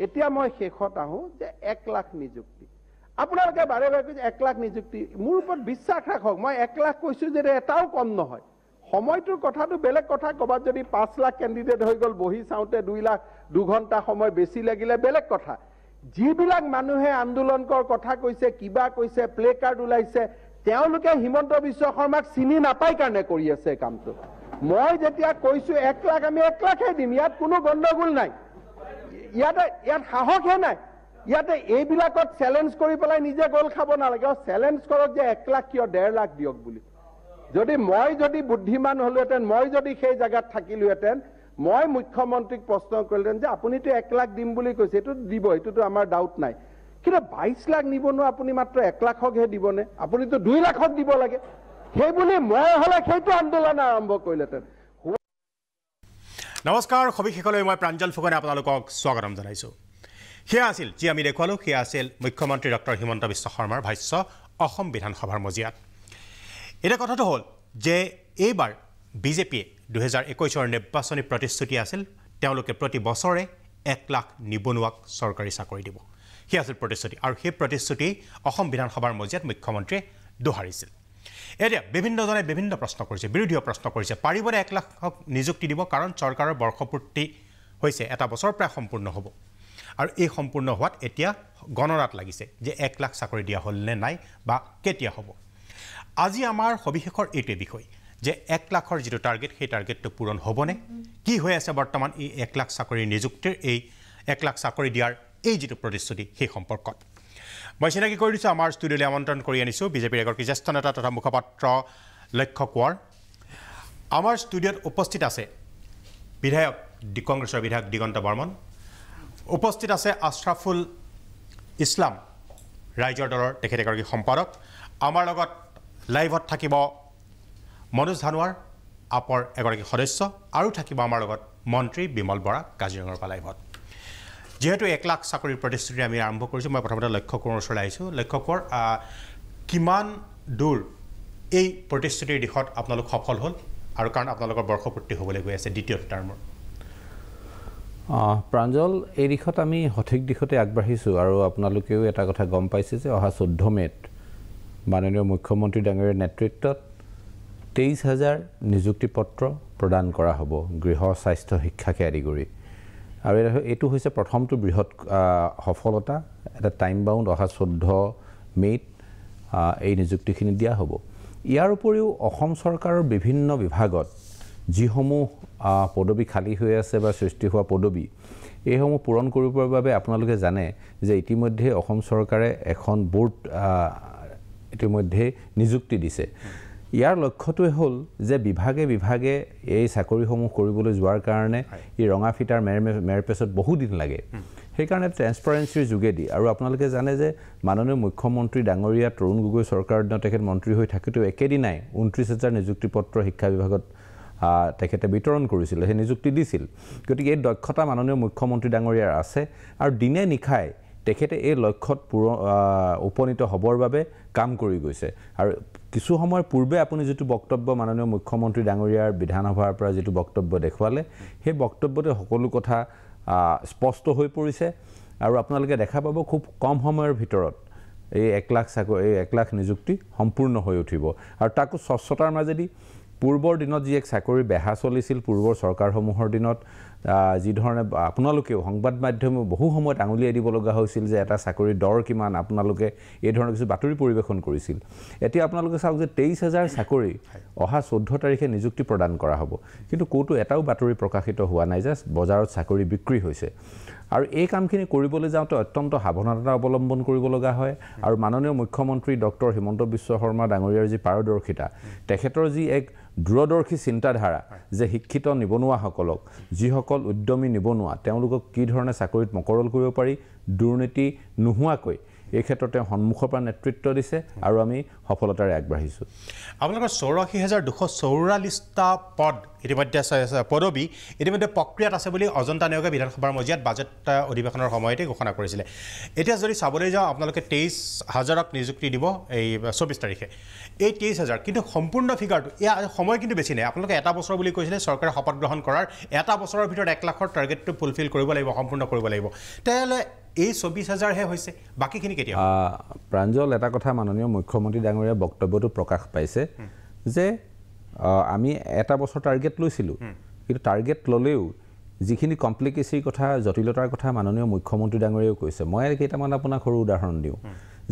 এতিয়া মই শেষত আহোঁ যে 1 লাখ নিযুক্তি আপোনালোকে বাৰে বাৰে কৈছে 1 লাখ নিযুক্তি মোৰ ওপৰত বিশ্বাস ৰাখক মই 1 লাখ কৈছোঁ যে এটাও কম নহয় সময়টোৰ কথাটো বেলেগ কথা ক'বাত যদি 5 লাখ কেণ্ডিডেট হৈ গ'ল বহি চাওঁতে 2 লাখ 2 ঘণ্টা সময় বেছি লাগিলে বেলেগ কথা যিবিলাক মানুহে আন্দোলনৰ কথা কৈছে কিবা কৈছে প্লে কাৰ্ড ওলাইছে তেওঁলোকে হিমন্ত বিশ্ব শৰ্মাক চিনি নাপায় কাৰণে কৰি আছে কামটো মই যেতিয়া কৈছোঁ 1 লাখ আমি 1 লাখে দিম ইয়াত কোনো গণ্ডগোল নাই ইয়াত সাহসহে নাই ইয়াতে এইবিলাকত চ্যালেঞ্জ কৰি পেলাই নিজে গোল খাব নালাগে চ্যালেঞ্জ কৰক যে 1 লাখ কিয় 1.5 লাখ দিয়ক বুলি যদি বুদ্ধিমান হলোহেঁতেন মই যদি সেই জায়গাত থাকিলোহেঁতেন মই মুখ্যমন্ত্ৰীক প্ৰশ্ন কৰিলেন যে আপুনিতো 1 লাখ দিম বুলি কৈছে এইটো দিব এইটোতো আমাৰ ডাউট নাই কিন্তু 22 লাখ নিবনো আপুনি মাত্ৰ 1 লাখকহে দিবনে আপুনিতো 2 লাখক দিব লাগে সেই বুলি মই হলে সেইটো আন্দোলন আৰম্ভ কৰিলেতেন নমস্কাৰ সবিশেষলৈ মই প্ৰাঞ্জল ফুকনে আপোনালোকক স্বাগতম জনাইছো সেয়া আছিল যি আমি দেখুৱালো সেয়া আছিল মুখ্যমন্ত্ৰী ডক্টৰ হিমন্ত বিশ্ব শৰ্মাৰ ভাষ্য অসম বিধানসভাৰ মজিয়াত এটা কথাটো হ'ল যে এইবাৰ বিজেপিয়ে 2021 নিৰ্বাচনী প্ৰতিশ্ৰুতি আছিল তেওঁলোকে প্ৰতি বছৰে 1 লাখ নিবনুৱাক চৰকাৰী চাকৰি দিব সেয়া আছিল প্ৰতিশ্ৰুতি আৰু সেই প্ৰতিশ্ৰুতি অসম বিধানসভাৰ মজিয়াত মুখ্যমন্ত্ৰীয়ে দোহাৰিছিল এতিয়া বিভিন্নজনে বিভিন্ন প্ৰশ্ন কৰিছে বিৰোধীয় প্ৰশ্ন কৰিছে পাৰিবনে 1 লাখক নিযুক্তি দিব কাৰণ চৰকাৰৰ বৰ্ষপূৰ্তি হৈছে এটা বছৰ প্ৰায় সম্পূৰ্ণ হ'ব আৰু এই সম্পূৰ্ণ হোৱাত এতিয়া গণনাত লাগিছে যে 1 লাখ চাকৰি দিয়া হ'ল নে নাই বা কেতিয়া হ'ব আজি আমাৰ সবিশেষৰ এইটো বিষয় যে 1 লাখৰ যিটো টাৰ্গেট সেই টাৰ্গেটটো পূৰণ হ'বনে কি হৈ আছে বৰ্তমান এই 1 লাখ চাকৰি নিযুক্তিৰ এই 1 লাখ চাকৰি দিয়াৰ এই যিটো প্ৰতিশ্ৰুতি সেই সম্পৰ্কত মই চিনাকি কৰি দিছোঁ আমাৰ ষ্টুডিঅ'লৈ আমন্ত্ৰণ কৰি আনিছোঁ বিজেপিৰ এগৰাকী জ্যেষ্ঠ নেতা তথা মুখপাত্ৰ লক্ষ্য কোঁৱৰ আমাৰ ষ্টুডিঅ'ত উপস্থিত আছে বিধায়ক কংগ্ৰেছৰ বিধায়ক দিগন্ত বৰ্মন উপস্থিত আছে আশৰাফুল ইছলাম ৰাইজৰ দলৰ তেখেত এগৰাকী সম্পাদক আমাৰ লগত লাইভত থাকিব মনোজ ধানোৱাৰ আপৰ এগৰাকী সদস্য আৰু থাকিব আমাৰ লগত মন্ত্ৰী বিমল বৰা কাজিৰঙাৰ পৰা লাইভত যেহেতু 1 লাখ চাকৰিৰ প্ৰতিশ্ৰুতি আমি আৰম্ভ কৰিছোঁ মই প্ৰথমতে লক্ষ্য কোঁৱৰৰ ওচৰলৈ আহিছোঁ লক্ষ্য কোঁৱৰ কিমান দূৰ এই প্ৰতিশ্ৰুতিৰ দিশত আপোনালোক সফল হ'ল আৰু কাৰণ আপোনালোকৰ বৰ্ষপূৰ্তি হ'বলৈ গৈ আছে দ্বিতীয় টাৰ্মৰ প্ৰাঞ্জল এই দিশত আমি সঠিক দিশতে আগবাঢ়িছোঁ আৰু আপোনালোকেও এটা কথা গম পাইছে যে অহা 14 মেত মাননীয় মুখ্যমন্ত্ৰী ডাঙৰীয়াৰ নেতৃত্বত 23,000 নিযুক্তি পত্ৰ প্ৰদান কৰা হ'ব গৃহ স্বাস্থ্য শিক্ষাকে আদি কৰি আৰু এইটো হৈছে প্ৰথমটো বৃহৎ সফলতা এটা টাইম বাউণ্ড অহা 14 মেত এই নিযুক্তিখিনি দিয়া হ'ব ইয়াৰ উপৰিও অসম চৰকাৰৰ বিভিন্ন বিভাগত যিসমূহ পদবী খালী হৈ আছে বা সৃষ্টি হোৱা পদবী এইসমূহ পূৰণ কৰিবৰ বাবে আপোনালোকে জানে যে ইতিমধ্যে অসম চৰকাৰে এখন বোৰ্ড ইতিমধ্যে নিযুক্তি দিছে ইয়াৰ লক্ষ্যটোৱে হ'ল যে বিভাগে বিভাগে এই চাকৰিসমূহ কৰিবলৈ যোৱাৰ কাৰণে এই ৰঙা ফিটাৰ মেৰপেচত বহু দিন লাগে সেইকাৰণে ট্ৰেন্সপাৰেন্সিৰ যোগেদি আৰু আপোনালোকে জানে যে মাননীয় মুখ্যমন্ত্ৰী ডাঙৰীয়া তৰুণ গগৈ চৰকাৰৰ দিনত তেখেত মন্ত্ৰী হৈ থাকোঁতেও একেদিনাই 29,000 নিযুক্তি পত্ৰ শিক্ষা বিভাগত তেখেতে বিতৰণ কৰিছিল সেই নিযুক্তি দিছিল গতিকে এই দক্ষতা মাননীয় মুখ্যমন্ত্ৰী ডাঙৰীয়াৰ আছে আৰু দিনে নিশাই তেখেতে এই লক্ষ্যত উপনীত হ'বৰ বাবে কাম কৰি গৈছে আৰু কিছু সময় পূৰ্বে আপুনি যেটো বক্তব্য মাননীয় মুখ্যমন্ত্ৰী ডাঙৰীয়াৰ বিধানসভাৰ পৰা যেটো বক্তব্য দেখুৱালে সেই বক্তব্যতে সকলো কথা স্পষ্ট হৈ পৰিছে আৰু আপোনালোকে দেখা পাব খুব কম সময়ৰ ভিতৰত এই 1 লাখ চাকৰি এই 1 লাখ নিযুক্তি সম্পূৰ্ণ হৈ উঠিব আৰু তাকো স্বচ্ছতাৰ মাজেদি পূৰ্বৰ দিনত যি এক চাকৰি বেহা চলিছিল পূৰ্বৰ চৰকাৰসমূহৰ দিনত যি ধৰণে আপোনালোকেও সংবাদ মাধ্যমে বহু সময়ত আঙুলিয়াই দিব লগা হৈছিল যে এটা চাকৰি দৰ কিমান আপোনালোকে এই ধৰণৰ কিছু বাতৰি পৰিৱেশন কৰিছিল এতিয়া আপোনালোকে চাওক যে 23,000 চাকৰি অহা 14 তাৰিখে নিযুক্তি প্ৰদান কৰা হ'ব কিন্তু কোটো এটাও বাতৰি প্ৰকাশিত হোৱা নাই যে বজাৰত চাকৰি বিক্ৰী হৈছে আৰু এই কামখিনি কৰিবলৈ যাওঁতে অত্যন্ত সাৱধানতা অৱলম্বন কৰিব লগা হয় আৰু মাননীয় মুখ্যমন্ত্ৰী ডক্টৰ হিমন্ত বিশ্ব শৰ্মা ডাঙৰীয়াৰ যি পাৰদৰ্শিতা তেখেতৰ যি এক দূৰদৰ্শী চিন্তাধাৰা যে শিক্ষিত নিবনুৱাসকলক যিসকল উদ্যমী নিবনুৱা তেওঁলোকক কি ধৰণে চাকৰিত মকৰল কৰিব পাৰি দুৰ্নীতি নোহোৱাকৈ এই ক্ষেত্ৰত তেওঁ সন্মুখৰ পৰা নেতৃত্ব দিছে আৰু আমি সফলতাৰে আগবাঢ়িছোঁ আপোনালোকৰ 84,244টা পদ ইতিমধ্যে পদবী ইতিমধ্যে প্ৰক্ৰিয়াত আছে বুলি অজন্তা নেওগে বিধানসভাৰ মজিয়াত বাজেট অধিৱেশনৰ সময়তে ঘোষণা কৰিছিলে এতিয়া যদি চাবলৈ যাওঁ আপোনালোকে 23,000ক নিযুক্তি দিব এই 24 তাৰিখে এই 23,000 কিন্তু সম্পূৰ্ণ ফিগাৰটো এয়া সময় কিন্তু বেছি নাই আপোনালোকে এটা বছৰ বুলি কৈছিলে চৰকাৰে শপত গ্ৰহণ কৰাৰ এটা বছৰৰ ভিতৰত 1 লাখৰ টাৰ্গেটটো ফুলফিল কৰিব লাগিব সম্পূৰ্ণ কৰিব লাগিব তেতিয়াহ'লে এই 24,000হে হৈছে বাকীখিনি কেতিয়া প্ৰাঞ্জল এটা কথা মাননীয় মুখ্যমন্ত্ৰী ডাঙৰীয়া বক্তব্যটো প্ৰকাশ পাইছে যে আমি এটা বছৰ টাৰ্গেট লৈছিলোঁ কিন্তু টাৰ্গেট ল'লেও যিখিনি কমপ্লিকেচিৰ কথা জটিলতাৰ কথা মাননীয় মুখ্যমন্ত্ৰী ডাঙৰীয়াও কৈছে মই কেইটামান আপোনাক সৰু উদাহৰণ দিওঁ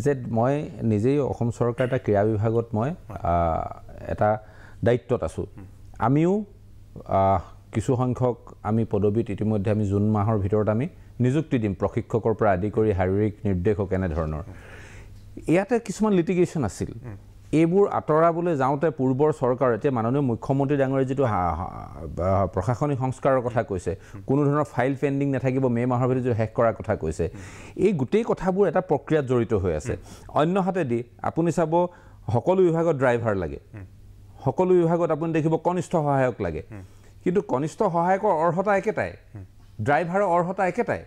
যে মই নিজেই অসম চৰকাৰ এটা ক্ৰীড়া বিভাগত মই এটা দায়িত্বত আছোঁ আমিও কিছু সংখ্যক আমি পদবীত ইতিমধ্যে আমি জুন মাহৰ ভিতৰত আমি নিযুক্তি দিম প্ৰশিক্ষকৰ পৰা আদি কৰি শাৰীৰিক নিৰ্দেশক এনেধৰণৰ ইয়াতে কিছুমান লিটিগেশ্যন আছিল এইবোৰ আঁতৰাবলৈ যাওঁতে পূৰ্বৰ চৰকাৰ এতিয়া মাননীয় মুখ্যমন্ত্ৰী ডাঙৰীয়াই যিটো প্ৰশাসনিক সংস্কাৰৰ কথা কৈছে কোনো ধৰণৰ ফাইল পেণ্ডিং নাথাকিব মে মাহৰ ভিতৰত শেষ কৰাৰ কথা কৈছে এই গোটেই কথাবোৰ এটা প্ৰক্ৰিয়াত জড়িত হৈ আছে অন্য হাতেদি আপুনি চাব সকলো বিভাগত ড্ৰাইভাৰ লাগে সকলো বিভাগত আপুনি দেখিব কনিষ্ঠ সহায়ক লাগে কিন্তু কনিষ্ঠ সহায়কৰ অৰ্হতা একেটাই ড্ৰাইভাৰৰ অৰ্হতা একেটাই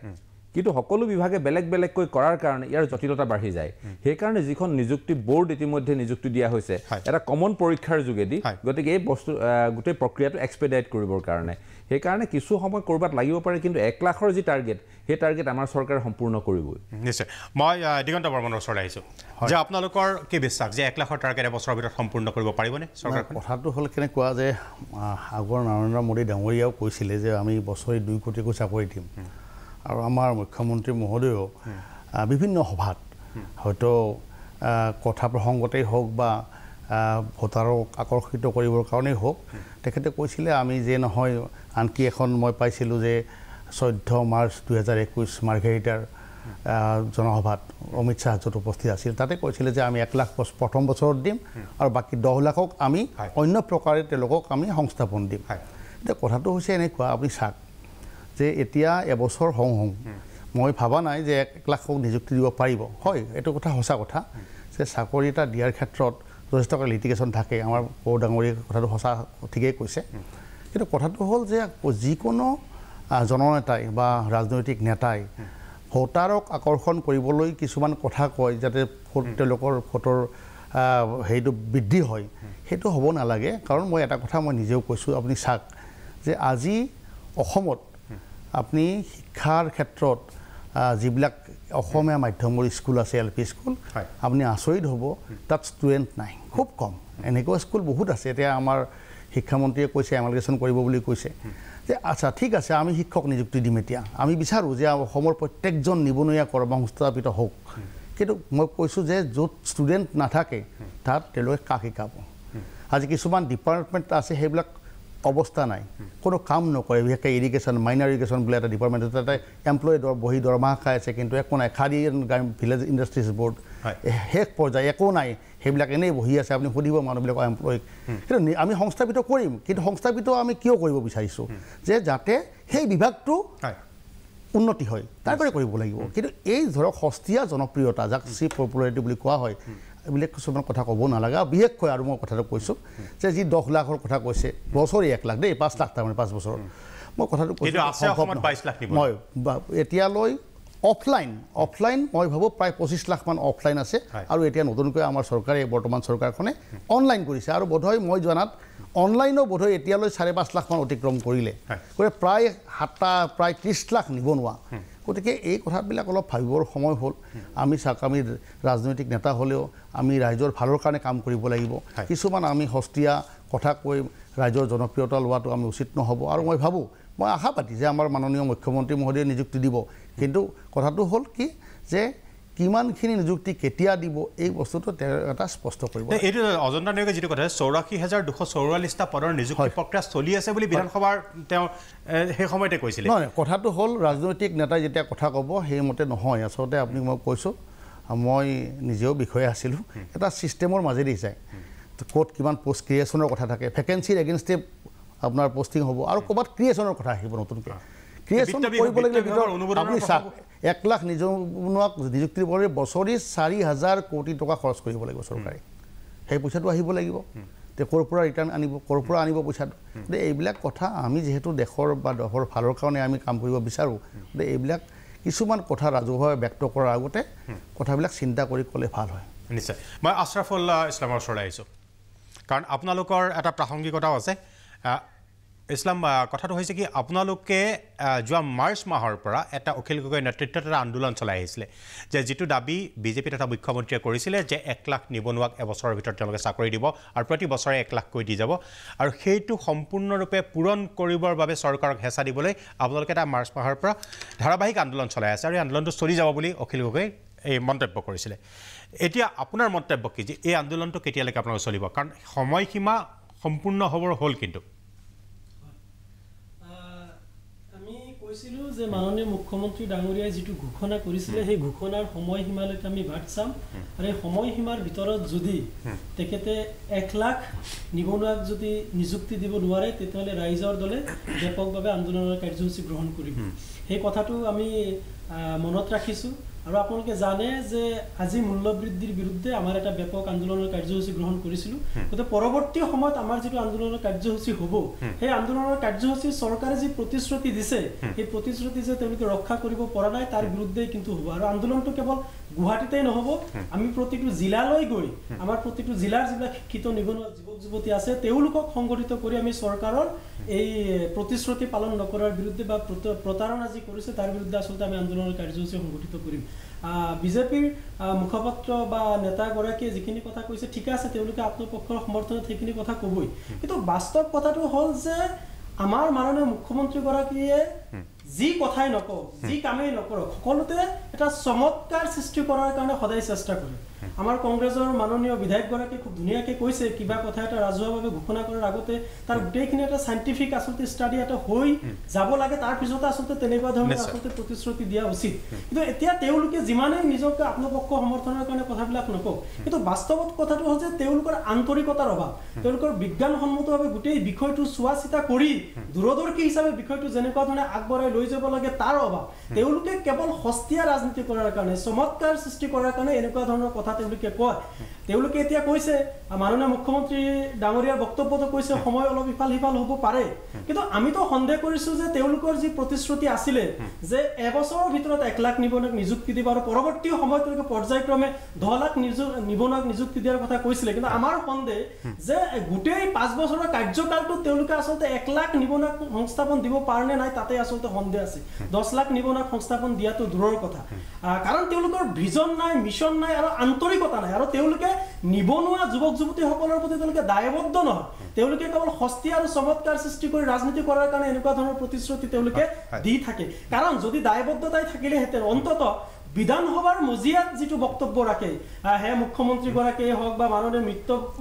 কিন্তু সকলো বিভাগে বেলেগ বেলেগকৈ কৰাৰ কাৰণে ইয়াৰ জটিলতা বাঢ়ি যায় সেইকাৰণে যিখন নিযুক্তি বোৰ্ড ইতিমধ্যে নিযুক্তি দিয়া হৈছে এটা কমন পৰীক্ষাৰ যোগেদি গতিকে এই বস্তু গোটেই প্ৰক্ৰিয়াটো এক্সপেডাইট কৰিবৰ কাৰণে সেইকাৰণে কিছু সময় কৰবাত লাগিব পাৰে কিন্তু 1 লাখৰ যি টাৰ্গেট সেই টাৰ্গেট আমাৰ চৰকাৰে সম্পূৰ্ণ কৰিবই নিশ্চয় মই দিগন্ত বৰ্মনৰ ওচৰলৈ আহিছোঁ যে আপোনালোকৰ কি বিশ্বাস যে 1 লাখৰ টাৰ্গেট এবছৰৰ ভিতৰত সম্পূৰ্ণ কৰিব পাৰিবনে চৰকাৰখন কথাটো হ'ল কেনেকুৱা যে আগৰ নৰেন্দ্ৰ মোদী ডাঙৰীয়াও কৈছিলে যে আমি বছৰি 2 কোটিকৈ চাকৰি দিম আৰু আমাৰ মুখ্যমন্ত্ৰী মহোদয়েও বিভিন্ন সভাত হয়তো কথা প্ৰসংগতেই হওক বা ভোটাৰক আকৰ্ষিত কৰিবৰ কাৰণেই হওক তেখেতে কৈছিলে আমি যে নহয় আনকি এখন মই পাইছিলোঁ যে 14 মাৰ্চ 2021 মাৰ্ঘেৰিটাৰ জনসভাত অমিত শ্বাহ য'ত উপস্থিত আছিল তাতে কৈছিলে যে আমি 1 লাখ প্ৰথম বছৰত দিম আৰু বাকী 10 লাখক আমি অন্য প্ৰকাৰে তেওঁলোকক আমি সংস্থাপন দিম এতিয়া কথাটো হৈছে এনেকুৱা আপুনি চাওক যে এতিয়া এবছৰ হওঁ মই ভাবা নাই যে 1 লাখক নিযুক্তি দিব পাৰিব হয় এইটো কথা সঁচা কথা যে চাকৰি এটা দিয়াৰ ক্ষেত্ৰত যথেষ্ট লিটিগেশ্যন থাকে আমাৰ পৌৰ ডাঙৰীয়ে কথাটো সঁচা ঠিকেই কৈছে কিন্তু কথাটো হ'ল যে যিকোনো জননেতাই বা ৰাজনৈতিক নেতাই ভোটাৰক আকৰ্ষণ কৰিবলৈ কিছুমান কথা কয় যাতে তেওঁলোকৰ ভোটৰ হেৰিটো বৃদ্ধি হয় সেইটো হ'ব নালাগে কাৰণ মই এটা কথা মই নিজেও কৈছোঁ আপুনি চাওক যে আজি অসমত আপুনি শিক্ষাৰ ক্ষেত্ৰত যিবিলাক অসমীয়া মাধ্যমৰ স্কুল আছে LP স্কুল আপুনি আচৰিত হ'ব তাত ষ্টুডেণ্ট নাই খুব কম এনেকুৱা স্কুল বহুত আছে এতিয়া আমাৰ শিক্ষামন্ত্ৰীয়ে কৈছে এমালগেশ্যন কৰিব বুলি কৈছে যে আচ্ছা ঠিক আছে আমি শিক্ষক নিযুক্তি দিম এতিয়া আমি বিচাৰোঁ যে অসমৰ প্ৰত্যেকজন নিবনুৱা কৰ্মসংস্থাপিত হওক কিন্তু মই কৈছোঁ যে য'ত ষ্টুডেণ্ট নাথাকে তাত তেওঁলোকে কাক শিকাব আজি কিছুমান ডিপাৰ্টমেণ্ট আছে সেইবিলাক অৱস্থা নাই কোনো কাম নকৰে বিশেষকৈ ইৰিগেশ্যন মাইনাৰ ইৰিগেশ্যন বোলে এটা ডিপাৰ্টমেণ্ট তাতে এমপ্লয়ী বহি দৰমহা খাই আছে কিন্তু একো নাই খাদী ভিলেজ ইণ্ডাষ্ট্ৰিজ বৰ্ড শেষ পৰ্যায় একো নাই সেইবিলাক এনেই বহি আছে আপুনি সুধিব মানুহবিলাকৰ এমপ্লয়ীক কিন্তু আমি সংস্থাপিত কৰিম কিন্তু সংস্থাপিত আমি কিয় কৰিব বিচাৰিছোঁ যে যাতে সেই বিভাগটো উন্নতি হয় তাৰ কাৰণে কৰিব লাগিব কিন্তু এই ধৰক সস্তীয়া জনপ্ৰিয়তা যাক চিপ পপুলাৰিটি বুলি কোৱা হয় এইবিলাক কিছুমান কথা ক'ব নালাগে বিশেষকৈ আৰু মই কথাটো কৈছোঁ যে যি 10 লাখৰ কথা কৈছে বছৰি 1 লাখ দেই 5 লাখ তাৰমানে 5 বছৰত মই কথাটো কৈছোঁ মই এতিয়ালৈ অফলাইন মই ভাবোঁ প্ৰায় 25 লাখ মান অফলাইন আছে আৰু এতিয়া নতুনকৈ আমাৰ চৰকাৰে বৰ্তমান চৰকাৰখনে অনলাইন কৰিছে আৰু বোধহয় মই জনাত অনলাইনো বোধহয় এতিয়ালৈ 5.5 লাখ মান অতিক্ৰম কৰিলে প্ৰায় 30 লাখ নিবনুৱা গতিকে এই কথাবিলাক অলপ ভাবিবৰ সময় হ'ল আমি চাওক আমি ৰাজনৈতিক নেতা হ'লেও আমি ৰাইজৰ ভালৰ কাৰণে কাম কৰিব লাগিব কিছুমান আমি সস্তীয়া কথা কৈ ৰাইজৰ জনপ্ৰিয়তা লোৱাটো আমি উচিত নহ'ব আৰু মই ভাবোঁ মই আশাবাদী যে আমাৰ মাননীয় মুখ্যমন্ত্ৰী মহোদয়ে নিযুক্তি দিব কিন্তু কথাটো হ'ল কি যে কিমানখিনি নিযুক্তি কেতিয়া দিব এই বস্তুটো এটা স্পষ্ট কৰিব এইটো অজন্তা নেওগে যিটো কথা 84,244টা পদৰ নিযুক্তি প্ৰক্ৰিয়া চলি আছে বুলি বিধানসভাৰ তেওঁ সেই সময়তে কৈছিলে নহয় কথাটো হ'ল ৰাজনৈতিক নেতাই যেতিয়া কথা ক'ব সেইমতে নহয় আচলতে আপুনি মই কৈছোঁ মই নিজেও বিষয়ে আছিলোঁ এটা ছিষ্টেমৰ মাজেদি যায় ক'ত কিমান পোষ্ট ক্ৰিয়েশ্যনৰ কথা থাকে ভেকেঞ্চিৰ এগেইনষ্টে আপোনাৰ পষ্টিং হ'ব আৰু ক'ৰবাত ক্ৰিয়েশ্যনৰ কথা আহিব নতুনকৈ ক্ৰিয়েশ্যন কৰিব লাগিলে আপুনি চাওক 1 লাখ নিবনুৱাক নিযুক্তি দিবলৈ বছৰি 4,000 কোটি টকা খৰচ কৰিব লাগিব চৰকাৰে সেই পইচাটো আহিব লাগিব তে ক'ৰ পৰা ৰিটাৰ্ণ আনিব ক'ৰ পৰা আনিব পইচাটো এইবিলাক কথা আমি যিহেতু দেশৰ বা দেশৰ ভালৰ কাৰণে আমি কাম কৰিব বিচাৰোঁ এইবিলাক কিছুমান কথা ৰাজহুৱাভাৱে ব্যক্ত কৰাৰ আগতে কথাবিলাক চিন্তা কৰি ক'লে ভাল হয় নিশ্চয় মই আশৰাফুল্লাহ ইছলামৰ ওচৰলৈ আহিছোঁ কাৰণ আপোনালোকৰ এটা প্ৰাসংগিকতাও আছে ইছলাম কথাটো হৈছে কি আপোনালোকে যোৱা মাৰ্চ মাহৰ পৰা এটা অখিল গগৈ নেতৃত্বত এটা আন্দোলন চলাই আহিছিলে যে যিটো দাবী বিজেপি তথা মুখ্যমন্ত্ৰীয়ে কৰিছিলে যে 1 লাখ নিবনুৱাক এবছৰৰ ভিতৰত তেওঁলোকে চাকৰি দিব আৰু প্ৰতি বছৰে 1 লাখকৈ দি যাব আৰু সেইটো সম্পূৰ্ণৰূপে পূৰণ কৰিবৰ বাবে চৰকাৰক হেঁচা দিবলৈ আপোনালোকে এটা মাৰ্চ মাহৰ পৰা ধাৰাবাহিক আন্দোলন চলাই আছে আৰু এই আন্দোলনটো চলি যাব বুলি অখিল গগৈ এই মন্তব্য কৰিছিলে এতিয়া আপোনাৰ মন্তব্য কি যে এই আন্দোলনটো কেতিয়ালৈকে আপোনালোকে চলিব কাৰণ সময়সীমা সম্পূৰ্ণ হ'বৰ হ'ল কিন্তু কৈছিলোঁ যে মাননীয় মুখ্যমন্ত্ৰী ডাঙৰীয়াই যিটো ঘোষণা কৰিছিলে সেই ঘোষণাৰ সময়সীমালৈকে আমি বাট চাম আৰু এই সময়সীমাৰ ভিতৰত যদি তেখেতে 1 লাখ নিবনুৱাক যদি নিযুক্তি দিব নোৱাৰে তেতিয়াহ'লে ৰাইজৰ দলে ব্যাপকভাৱে আন্দোলনৰ কাৰ্যসূচী গ্ৰহণ কৰিব সেই কথাটো আমি মনত ৰাখিছোঁ আৰু আপোনালোকে জানে যে আজি মূল্যবৃদ্ধিৰ বিৰুদ্ধে আমাৰ এটা ব্যাপক আন্দোলনৰ কাৰ্যসূচী গ্ৰহণ কৰিছিলোঁ গতিকে পৰৱৰ্তী সময়ত আমাৰ যিটো আন্দোলনৰ কাৰ্যসূচী হ'ব সেই আন্দোলনৰ কাৰ্যসূচী চৰকাৰে যি প্ৰতিশ্ৰুতি দিছে সেই প্ৰতিশ্ৰুতি যে তেওঁলোকে ৰক্ষা কৰিব পৰা নাই তাৰ বিৰুদ্ধে কিন্তু হ'ব আৰু আন্দোলনটো কেৱল গুৱাহাটীতেই নহ'ব আমি প্ৰতিটো জিলালৈ গৈ আমাৰ প্ৰতিটো জিলাৰ যিবিলাক শিক্ষিত নিবনুৱা যুৱক যুৱতী আছে তেওঁলোকক সংগঠিত কৰি আমি চৰকাৰৰ এই প্ৰতিশ্ৰুতি পালন নকৰাৰ বিৰুদ্ধে বা প্ৰতাৰণা যি কৰিছে তাৰ বিৰুদ্ধে আচলতে আমি আন্দোলনৰ কাৰ্যসূচী সংগঠিত কৰিম বিজেপিৰ মুখপাত্ৰ বা নেতাগৰাকীয়ে যিখিনি কথা কৈছে ঠিক আছে তেওঁলোকে আত্মপক্ষৰ সমৰ্থনত সেইখিনি কথা ক'বই কিন্তু বাস্তৱ কথাটো হ'ল যে আমাৰ মাননীয় মুখ্যমন্ত্ৰীগৰাকীয়ে যি কথাই নকওক যি কামেই নকৰক সকলোতে এটা চমৎকাৰ সৃষ্টি কৰাৰ কাৰণে সদায় চেষ্টা কৰে আমাৰ কংগ্ৰেছৰ মাননীয় বিধায়কগৰাকীয়ে খুব ধুনীয়াকৈ কৈছে কিবা কথা এটা ৰাজহুৱাভাৱে ঘোষণা কৰাৰ আগতে তাৰ গোটেইখিনি এটা চাইণ্টিফিক আচলতে ষ্টাডি এটা হৈ যাব লাগে তাৰ পিছতে আচলতে তেনেকুৱা ধৰণৰ আচলতে প্ৰতিশ্ৰুতি দিয়া উচিত কিন্তু এতিয়া তেওঁলোকে যিমানেই নিজকে আত্মপক্ষ সমৰ্থনৰ কাৰণে কথাবিলাক নকওক কিন্তু বাস্তৱত কথাটো হ'ল যে তেওঁলোকৰ আন্তৰিকতাৰ অভাৱ তেওঁলোকৰ বিজ্ঞানসন্মতভাৱে গোটেই বিষয়টো চোৱা চিতা কৰি দূৰদৰ্শী হিচাপে বিষয়টো যেনেকুৱা ধৰণে আগবঢ়াই লৈ যাব লাগে তাৰ অভাৱ তেওঁলোকে কেৱল সস্তীয়া ৰাজনীতি কৰাৰ কাৰণে চমৎকাৰ সৃষ্টি কৰাৰ কাৰণে এনেকুৱা ধৰণৰ কথা তেওঁলোকে কয় তেওঁলোকে এতিয়া কৈছে মাননীয় মুখ্যমন্ত্ৰী ডাঙৰীয়াৰ বক্তব্যটো কৈছে সময় অলপ ইফাল সিফাল হ'ব পাৰে কিন্তু আমিতো সন্দেহ কৰিছোঁ যে তেওঁলোকৰ যি প্ৰতিশ্ৰুতি আছিলে যে এবছৰৰ ভিতৰত 1 লাখ নিবনুৱাক নিযুক্তি দিব আৰু পৰৱৰ্তী সময়ত তেওঁলোকে পৰ্যায়ক্ৰমে 10 লাখ নিবনুৱাক নিযুক্তি দিয়াৰ কথা কৈছিলে কিন্তু আমাৰ সন্দেহ যে গোটেই 5 বছৰৰ কাৰ্যকালটোত তেওঁলোকে আচলতে 1 লাখ নিবনুৱাক সংস্থাপন দিব পাৰে নে নাই তাতে আচলতে সন্দেহ আছে 10 লাখ নিবনুৱাক সংস্থাপন দিয়াটো দূৰৰ কথা কাৰণ তেওঁলোকৰ ভিজন নাই মিছন নাই আৰু আন্তৰিকতা নাই আৰু তেওঁলোকে নিবনুৱা যুৱক যুৱতীসকলৰ প্ৰতি তেওঁলোকে দায়বদ্ধ নহয় তেওঁলোকে কেৱল সস্তীয়া আৰু চমৎকাৰ সৃষ্টি কৰি ৰাজনীতি কৰাৰ কাৰণে এনেকুৱা ধৰণৰ প্ৰতিশ্ৰুতি তেওঁলোকে দি থাকে কাৰণ যদি দায়বদ্ধতাই থাকিলেহেঁতেন অন্ততঃ বিধানসভাৰ মজিয়াত যিটো বক্তব্য ৰাখে হে মুখ্যমন্ত্ৰীগৰাকীয়ে হওক বা মাননীয়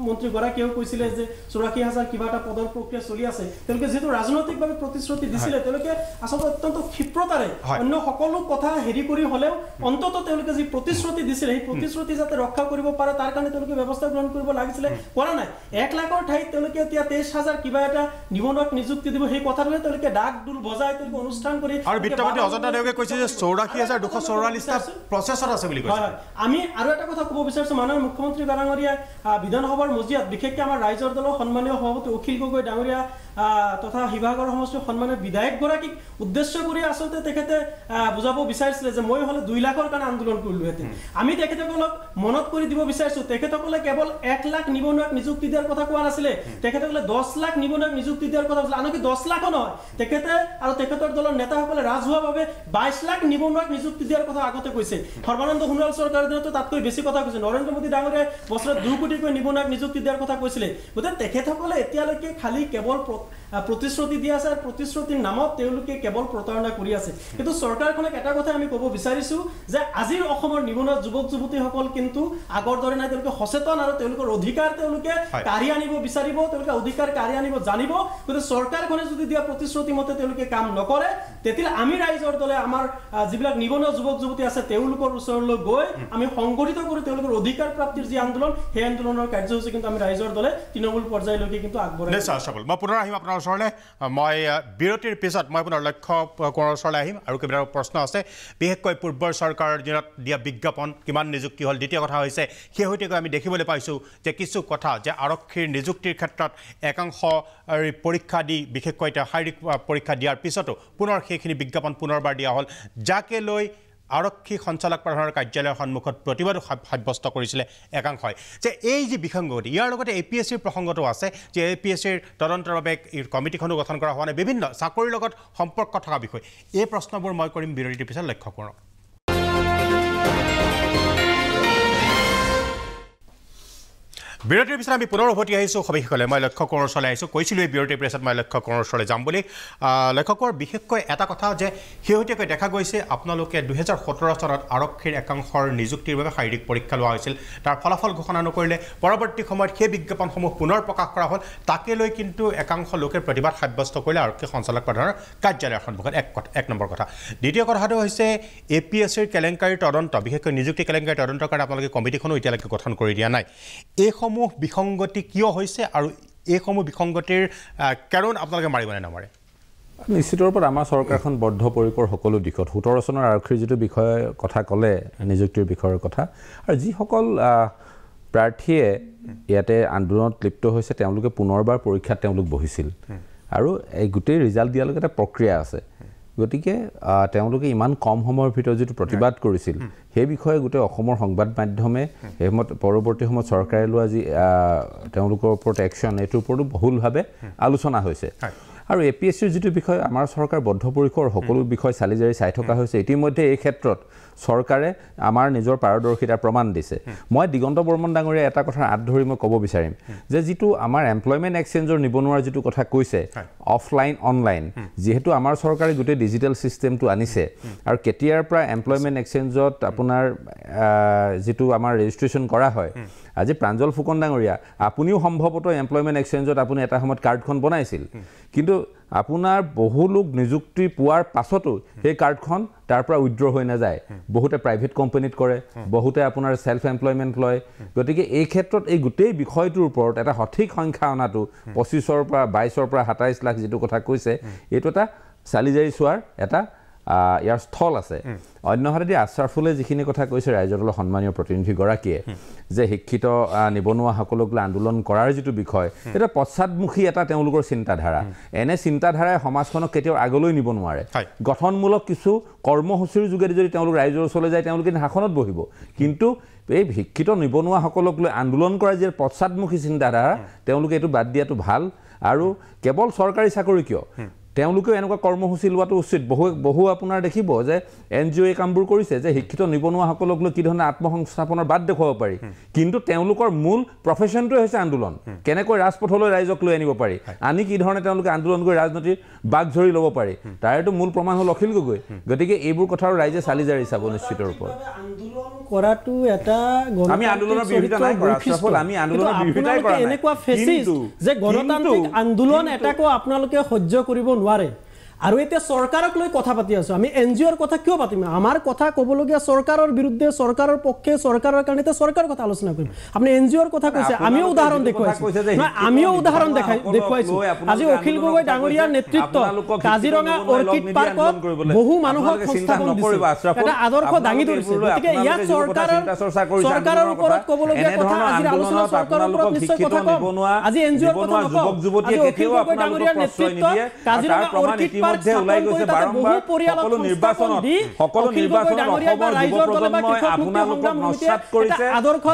মন্ত্ৰীগৰাকীয়েও কৈছিলে যে 84,000 কিবা এটা পদৰ প্ৰক্ৰিয়া চলি আছে তেওঁলোকে যিটো ৰাজনৈতিকভাৱে প্ৰতিশ্ৰুতি দিছিলে তেওঁলোকে আচলতে অত্যন্ত ক্ষিপ্ৰতাৰে অন্য সকলো কথা হেৰি কৰি হ'লেও অন্ততঃ তেওঁলোকে যি প্ৰতিশ্ৰুতি দিছিলে সেই প্ৰতিশ্ৰুতি যাতে ৰক্ষা কৰিব পাৰে তাৰ কাৰণে তেওঁলোকে ব্যৱস্থা গ্ৰহণ কৰিব লাগিছিলে কৰা নাই 1 লাখৰ ঠাইত তেওঁলোকে এতিয়া 23,000 কিবা এটা নিবনুৱাক নিযুক্তি দিব সেই কথাটোৱে তেওঁলোকে ডাক ডোল বজাই তেওঁলোকে অনুষ্ঠান কৰি আৰু বিত্তমন্ত্ৰী অজন্তা দেউগে কৈছে যে 84,244 প্ৰচেছত আছে বুলি কৈছে আমি আৰু এটা কথা ক'ব বিচাৰিছোঁ মাননীয় মুখ্যমন্ত্ৰী ডাঙৰীয়া বিধানসভাৰ মজিয়াত বিশেষকৈ আমাৰ ৰাইজৰ দলৰ সন্মানীয় সভাপতি অখিল গগৈ ডাঙৰীয়া তথা শিৱসাগৰ সমষ্টিৰ সন্মানীয় বিধায়কগৰাকীক উদ্দেশ্য কৰি আচলতে তেখেতে বুজাব বিচাৰিছিলে যে মই হ'লে 2 লাখৰ কাৰণে আন্দোলন কৰিলোহেঁতেন আমি তেখেতসকলক মনত কৰি দিব বিচাৰিছোঁ তেখেতসকলে কেৱল 1 লাখ নিবনুৱাক নিযুক্তি দিয়াৰ কথা কোৱা নাছিলে তেখেতসকলে 10 লাখ নিবনুৱাক নিযুক্তি দিয়াৰ কথা কৈছিলে আনকি 10 লাখো নহয় তেখেতে আৰু তেখেতৰ দলৰ নেতাসকলে ৰাজহুৱাভাৱে 22 লাখ নিবনুৱাক নিযুক্তি দিয়াৰ কথা আগতে কৈছে সৰ্বানন্দ সোণোৱাল চৰকাৰৰ দিনতো তাতকৈ বেছি কথা কৈছে নৰেন্দ্ৰ মোদী ডাঙৰীয়াই বছৰত 2 কোটিকৈ নিবনুৱাক নিযুক্তি দিয়াৰ কথা কৈছিলে গতিকে তেখেতসকলে এতিয়ালৈকে খালি কেৱল প্ৰতিশ্ৰুতি দি আছে আৰু প্ৰতিশ্ৰুতিৰ নামত তেওঁলোকে কেৱল প্ৰতাৰণা কৰি আছে কিন্তু চৰকাৰখনক এটা কথা আমি ক'ব বিচাৰিছোঁ যে আজিৰ অসমৰ নিবনুৱা যুৱক যুৱতীসকল কিন্তু আগৰ দৰে নাই তেওঁলোকে সচেতন আৰু তেওঁলোকৰ অধিকাৰ তেওঁলোকে কাঢ়ি আনিব বিচাৰিব তেওঁলোকে অধিকাৰ কাঢ়ি আনিব জানিব গতিকে চৰকাৰখনে যদি দিয়া প্ৰতিশ্ৰুতি মতে তেওঁলোকে কাম নকৰে তেতিয়া আমি ৰাইজৰ দলে আমাৰ যিবিলাক নিবনুৱা যুৱক যুৱতী আছে তেওঁলোকৰ ওচৰলৈ গৈ আমি সংগঠিত কৰি তেওঁলোকৰ অধিকাৰ প্ৰাপ্তিৰ যি আন্দোলন সেই আন্দোলনৰ কাৰ্যসূচী কিন্তু আমি ৰাইজৰ দলে তৃণমূল পৰ্যায়লৈকে কিন্তু আগবঢ়াই নিশ্চয় মই পুনৰ আহিম আপোনাৰ ওচৰলৈ মই বিৰতিৰ পিছত মই আপোনাৰ লক্ষ্য কোঁৱৰৰ ওচৰলৈ আহিম আৰু কেইবাটাও প্ৰশ্ন আছে বিশেষকৈ পূৰ্বৰ চৰকাৰৰ দিনত দিয়া বিজ্ঞাপন কিমান নিযুক্তি হ'ল দ্বিতীয় কথা হৈছে শেহতীয়াকৈ আমি দেখিবলৈ পাইছোঁ যে কিছু কথা যে আৰক্ষীৰ নিযুক্তিৰ ক্ষেত্ৰত একাংশ পৰীক্ষা দি বিশেষকৈ এতিয়া শাৰীৰিক পৰীক্ষা দিয়াৰ পিছতো পুনৰ সেইখিনি বিজ্ঞাপন পুনৰবাৰ দিয়া হ'ল যাকে লৈ আৰক্ষী সঞ্চালক প্ৰধানৰ কাৰ্যালয়ৰ সন্মুখত প্ৰতিবাদো সাব্যস্ত কৰিছিলে একাংশই যে এই যে বিসংগতি ইয়াৰ লগতে APSCৰ প্ৰসংগটো আছে যে APSCৰ তদন্তৰ বাবে কমিটিখনো গঠন কৰা হোৱা নাই বিভিন্ন চাকৰিৰ লগত সম্পৰ্ক থকা বিষয় এই প্ৰশ্নবোৰ মই কৰিম বিৰতিৰ পিছত লক্ষ্য কৰক বিৰতিৰ পিছত আমি পুনৰ উভতি আহিছোঁ সবিশেষলৈ মই লক্ষ্য কোঁৱৰৰ ওচৰলৈ আহিছোঁ কৈছিলোঁ এই বিৰতিৰ পিছত মই লক্ষ্য কোঁৱৰৰ ওচৰলৈ যাম বুলি লক্ষ্য কোঁৱৰ বিশেষকৈ এটা কথা যে শেহতীয়াকৈ দেখা গৈছে আপোনালোকে 2017 চনত আৰক্ষীৰ একাংশৰ নিযুক্তিৰ বাবে শাৰীৰিক পৰীক্ষা লোৱা হৈছিল তাৰ ফলাফল ঘোষণা নকৰিলে পৰৱৰ্তী সময়ত সেই বিজ্ঞাপনসমূহ পুনৰ প্ৰকাশ কৰা হ'ল তাকে লৈ কিন্তু একাংশ লোকে প্ৰতিবাদ সাব্যস্ত কৰিলে আৰক্ষী সঞ্চালক প্ৰধানৰ কাৰ্যালয়ৰ সন্মুখত এক নম্বৰ কথা দ্বিতীয় কথাটো হৈছে APSCৰ কেলেংকাৰীৰ তদন্ত বিশেষকৈ নিযুক্তি কেলেংকাৰীৰ তদন্তৰ কাৰণে আপোনালোকে কমিটিখনো এতিয়ালৈকে গঠন কৰি দিয়া নাই এইসমূহ বিসংগতি কিয় হৈছে আৰু এইসমূহ বিসংগতিৰ কাৰণ আপোনালোকে মাৰিবনে নামাৰে নিশ্চিত ৰূপত আমাৰ চৰকাৰখন বদ্ধপৰিকৰ সকলো দিশত 17 চনৰ আৰক্ষীৰ যিটো বিষয়ে কথা ক'লে নিযুক্তিৰ বিষয়ৰ কথা আৰু যিসকল প্ৰাৰ্থীয়ে ইয়াতে আন্দোলনত লিপ্ত হৈছে তেওঁলোকে পুনৰবাৰ পৰীক্ষাত তেওঁলোক বহিছিল আৰু এই গোটেই ৰিজাল্ট দিয়ালৈকে এটা প্ৰক্ৰিয়া আছে গতিকে তেওঁলোকে ইমান কম সময়ৰ ভিতৰত যিটো প্ৰতিবাদ কৰিছিল সেই বিষয়ে গোটেই অসমৰ সংবাদ মাধ্যমে পৰৱৰ্তী সময়ত চৰকাৰে লোৱা যি তেওঁলোকৰ ওপৰত একশ্যন এইটোৰ ওপৰতো বহুলভাৱে আলোচনা হৈছে আৰু APSCৰ যিটো বিষয় আমাৰ চৰকাৰ বদ্ধপৰিকৰ সকলো বিষয় চালি জাৰি চাই থকা হৈছে ইতিমধ্যে এই ক্ষেত্ৰত চৰকাৰে আমাৰ নিজৰ পাৰদৰ্শিতাৰ প্ৰমাণ দিছে মই দিগন্ত বৰ্মন ডাঙৰীয়া এটা কথাৰ আঁত ধৰি মই ক'ব বিচাৰিম যে যিটো আমাৰ এমপ্লয়মেণ্ট এক্সচেঞ্জৰ নিবনুৱাৰ যিটো কথা কৈছে অফলাইন অনলাইন যিহেতু আমাৰ চৰকাৰে গোটেই ডিজিটেল ছিষ্টেমটো আনিছে আৰু কেতিয়াৰ পৰা এমপ্লয়মেণ্ট এক্সচেঞ্জত আপোনাৰ যিটো আমাৰ ৰেজিষ্ট্ৰেশ্যন কৰা হয় আজি প্ৰাঞ্জল ফুকন ডাঙৰীয়া আপুনিও সম্ভৱতঃ এমপ্লয়মেণ্ট এক্সচেঞ্জত আপুনি এটা সময়ত কাৰ্ডখন বনাইছিল কিন্তু আপোনাৰ বহু লোক নিযুক্তি পোৱাৰ পাছতো সেই কাৰ্ডখন তাৰ পৰা উইথড্ৰ হৈ নাযায় বহুতে প্ৰাইভেট কোম্পানীত কৰে বহুতে আপোনাৰ সেলফ এমপ্লয়মেণ্ট লয় গতিকে এই ক্ষেত্ৰত এই গোটেই বিষয়টোৰ ওপৰত এটা সঠিক সংখ্যা অনাটো 25ৰ পৰা 22ৰ পৰা 27 লাখ যিটো কথা কৈছে এইটো এটা চালিজাৰি চোৱাৰ এটা ইয়াৰ স্থল আছে অন্যহাতেদি আশ্ৰাফুলে যিখিনি কথা কৈছে ৰাইজৰ দলৰ সন্মানীয় প্ৰতিনিধিগৰাকীয়ে যে শিক্ষিত নিবনুৱাসকলক লৈ আন্দোলন কৰাৰ যিটো বিষয় এটা পশ্চাদমুখী এটা তেওঁলোকৰ চিন্তাধাৰা এনে চিন্তাধাৰাই সমাজখনক কেতিয়াও আগলৈ নিব নোৱাৰে গঠনমূলক কিছু কৰ্মসূচীৰ যোগেদি যদি তেওঁলোক ৰাইজৰ ওচৰলৈ যায় তেওঁলোকে শাসনত বহিব কিন্তু এই শিক্ষিত নিবনুৱাসকলক লৈ আন্দোলন কৰা যি পশ্চাদমুখী চিন্তাধাৰা তেওঁলোকে এইটো বাদ দিয়াটো ভাল আৰু কেৱল চৰকাৰী চাকৰি কিয় তেওঁলোকেও এনেকুৱা কৰ্মসূচী লোৱাটো উচিত বহু আপোনাৰ দেখিব যে NGO এই কামবোৰ কৰিছে যে শিক্ষিত নিবনুৱাসকলক লৈ কি ধৰণে আত্মসংস্থাপনৰ বাদ দেখুৱাব পাৰি কিন্তু তেওঁলোকৰ মূল প্ৰফেশ্যনটোৱে হৈছে আন্দোলন কেনেকৈ ৰাজপথলৈ ৰাইজক লৈ আনিব পাৰি আনি কি ধৰণে তেওঁলোকে আন্দোলন কৰি ৰাজনীতিৰ বাঘ ঝৰি ল'ব পাৰি তাৰেতো মূল প্ৰমাণ হ'ল অখিল গগৈ গতিকে এইবোৰ কথাও ৰাইজে চালি জাৰি চাব নিশ্চিত ৰূপত কৰাটো এটা আমি আন্দোলনৰ বিৰোধিতা নাই কৰা সফল আমি আন্দোলনৰ বিৰোধিতাই কৰা এনেকুৱা ফেচিষ্ট যে গণতান্ত্ৰিক আন্দোলন এটাকো আপোনালোকে সহ্য কৰিব নোৱাৰে আৰু এতিয়া চৰকাৰক লৈ কথা পাতি আছো আমি NGOৰ কথা কিয় পাতিম আমাৰ কথা ক'বলগীয়া চৰকাৰৰ বিৰুদ্ধে চৰকাৰৰ পক্ষে চৰকাৰৰ কাৰণে চৰকাৰৰ কথা আলোচনা কৰিম আপুনি NGOৰ কথা কৈছে আমিও উদাহৰণ দেখুৱাইছো আমিও উদাহৰণ দেখুৱাইছো আজি অখিল গগৈ ডাঙৰীয়াৰ নেতৃত্বত কাজিৰঙা অৰ্কিড পাৰ্কত বহু মানুহক সংস্থাপন দিছে এটা আদৰ্শ দাঙি ধৰিছে গতিকে ইয়াত চৰকাৰৰ ওপৰত ক'বলগীয়া কথা আজি আলোচনা চৰকাৰৰ ওপৰত নিশ্চয় কথা কম আজি NGOৰ কথা নকওঁ আজি অখিল গগৈ ডাঙৰীয়াৰ নেতৃত্বত কাজিৰঙা অৰ্কিড মধ্যে ওলাই গৈছে বাৰম্বাৰ সকলো নিৰ্বাচনত অসমৰ যুৱ প্ৰজন্মই আপোনালোকক নস্যাৎ কৰিছে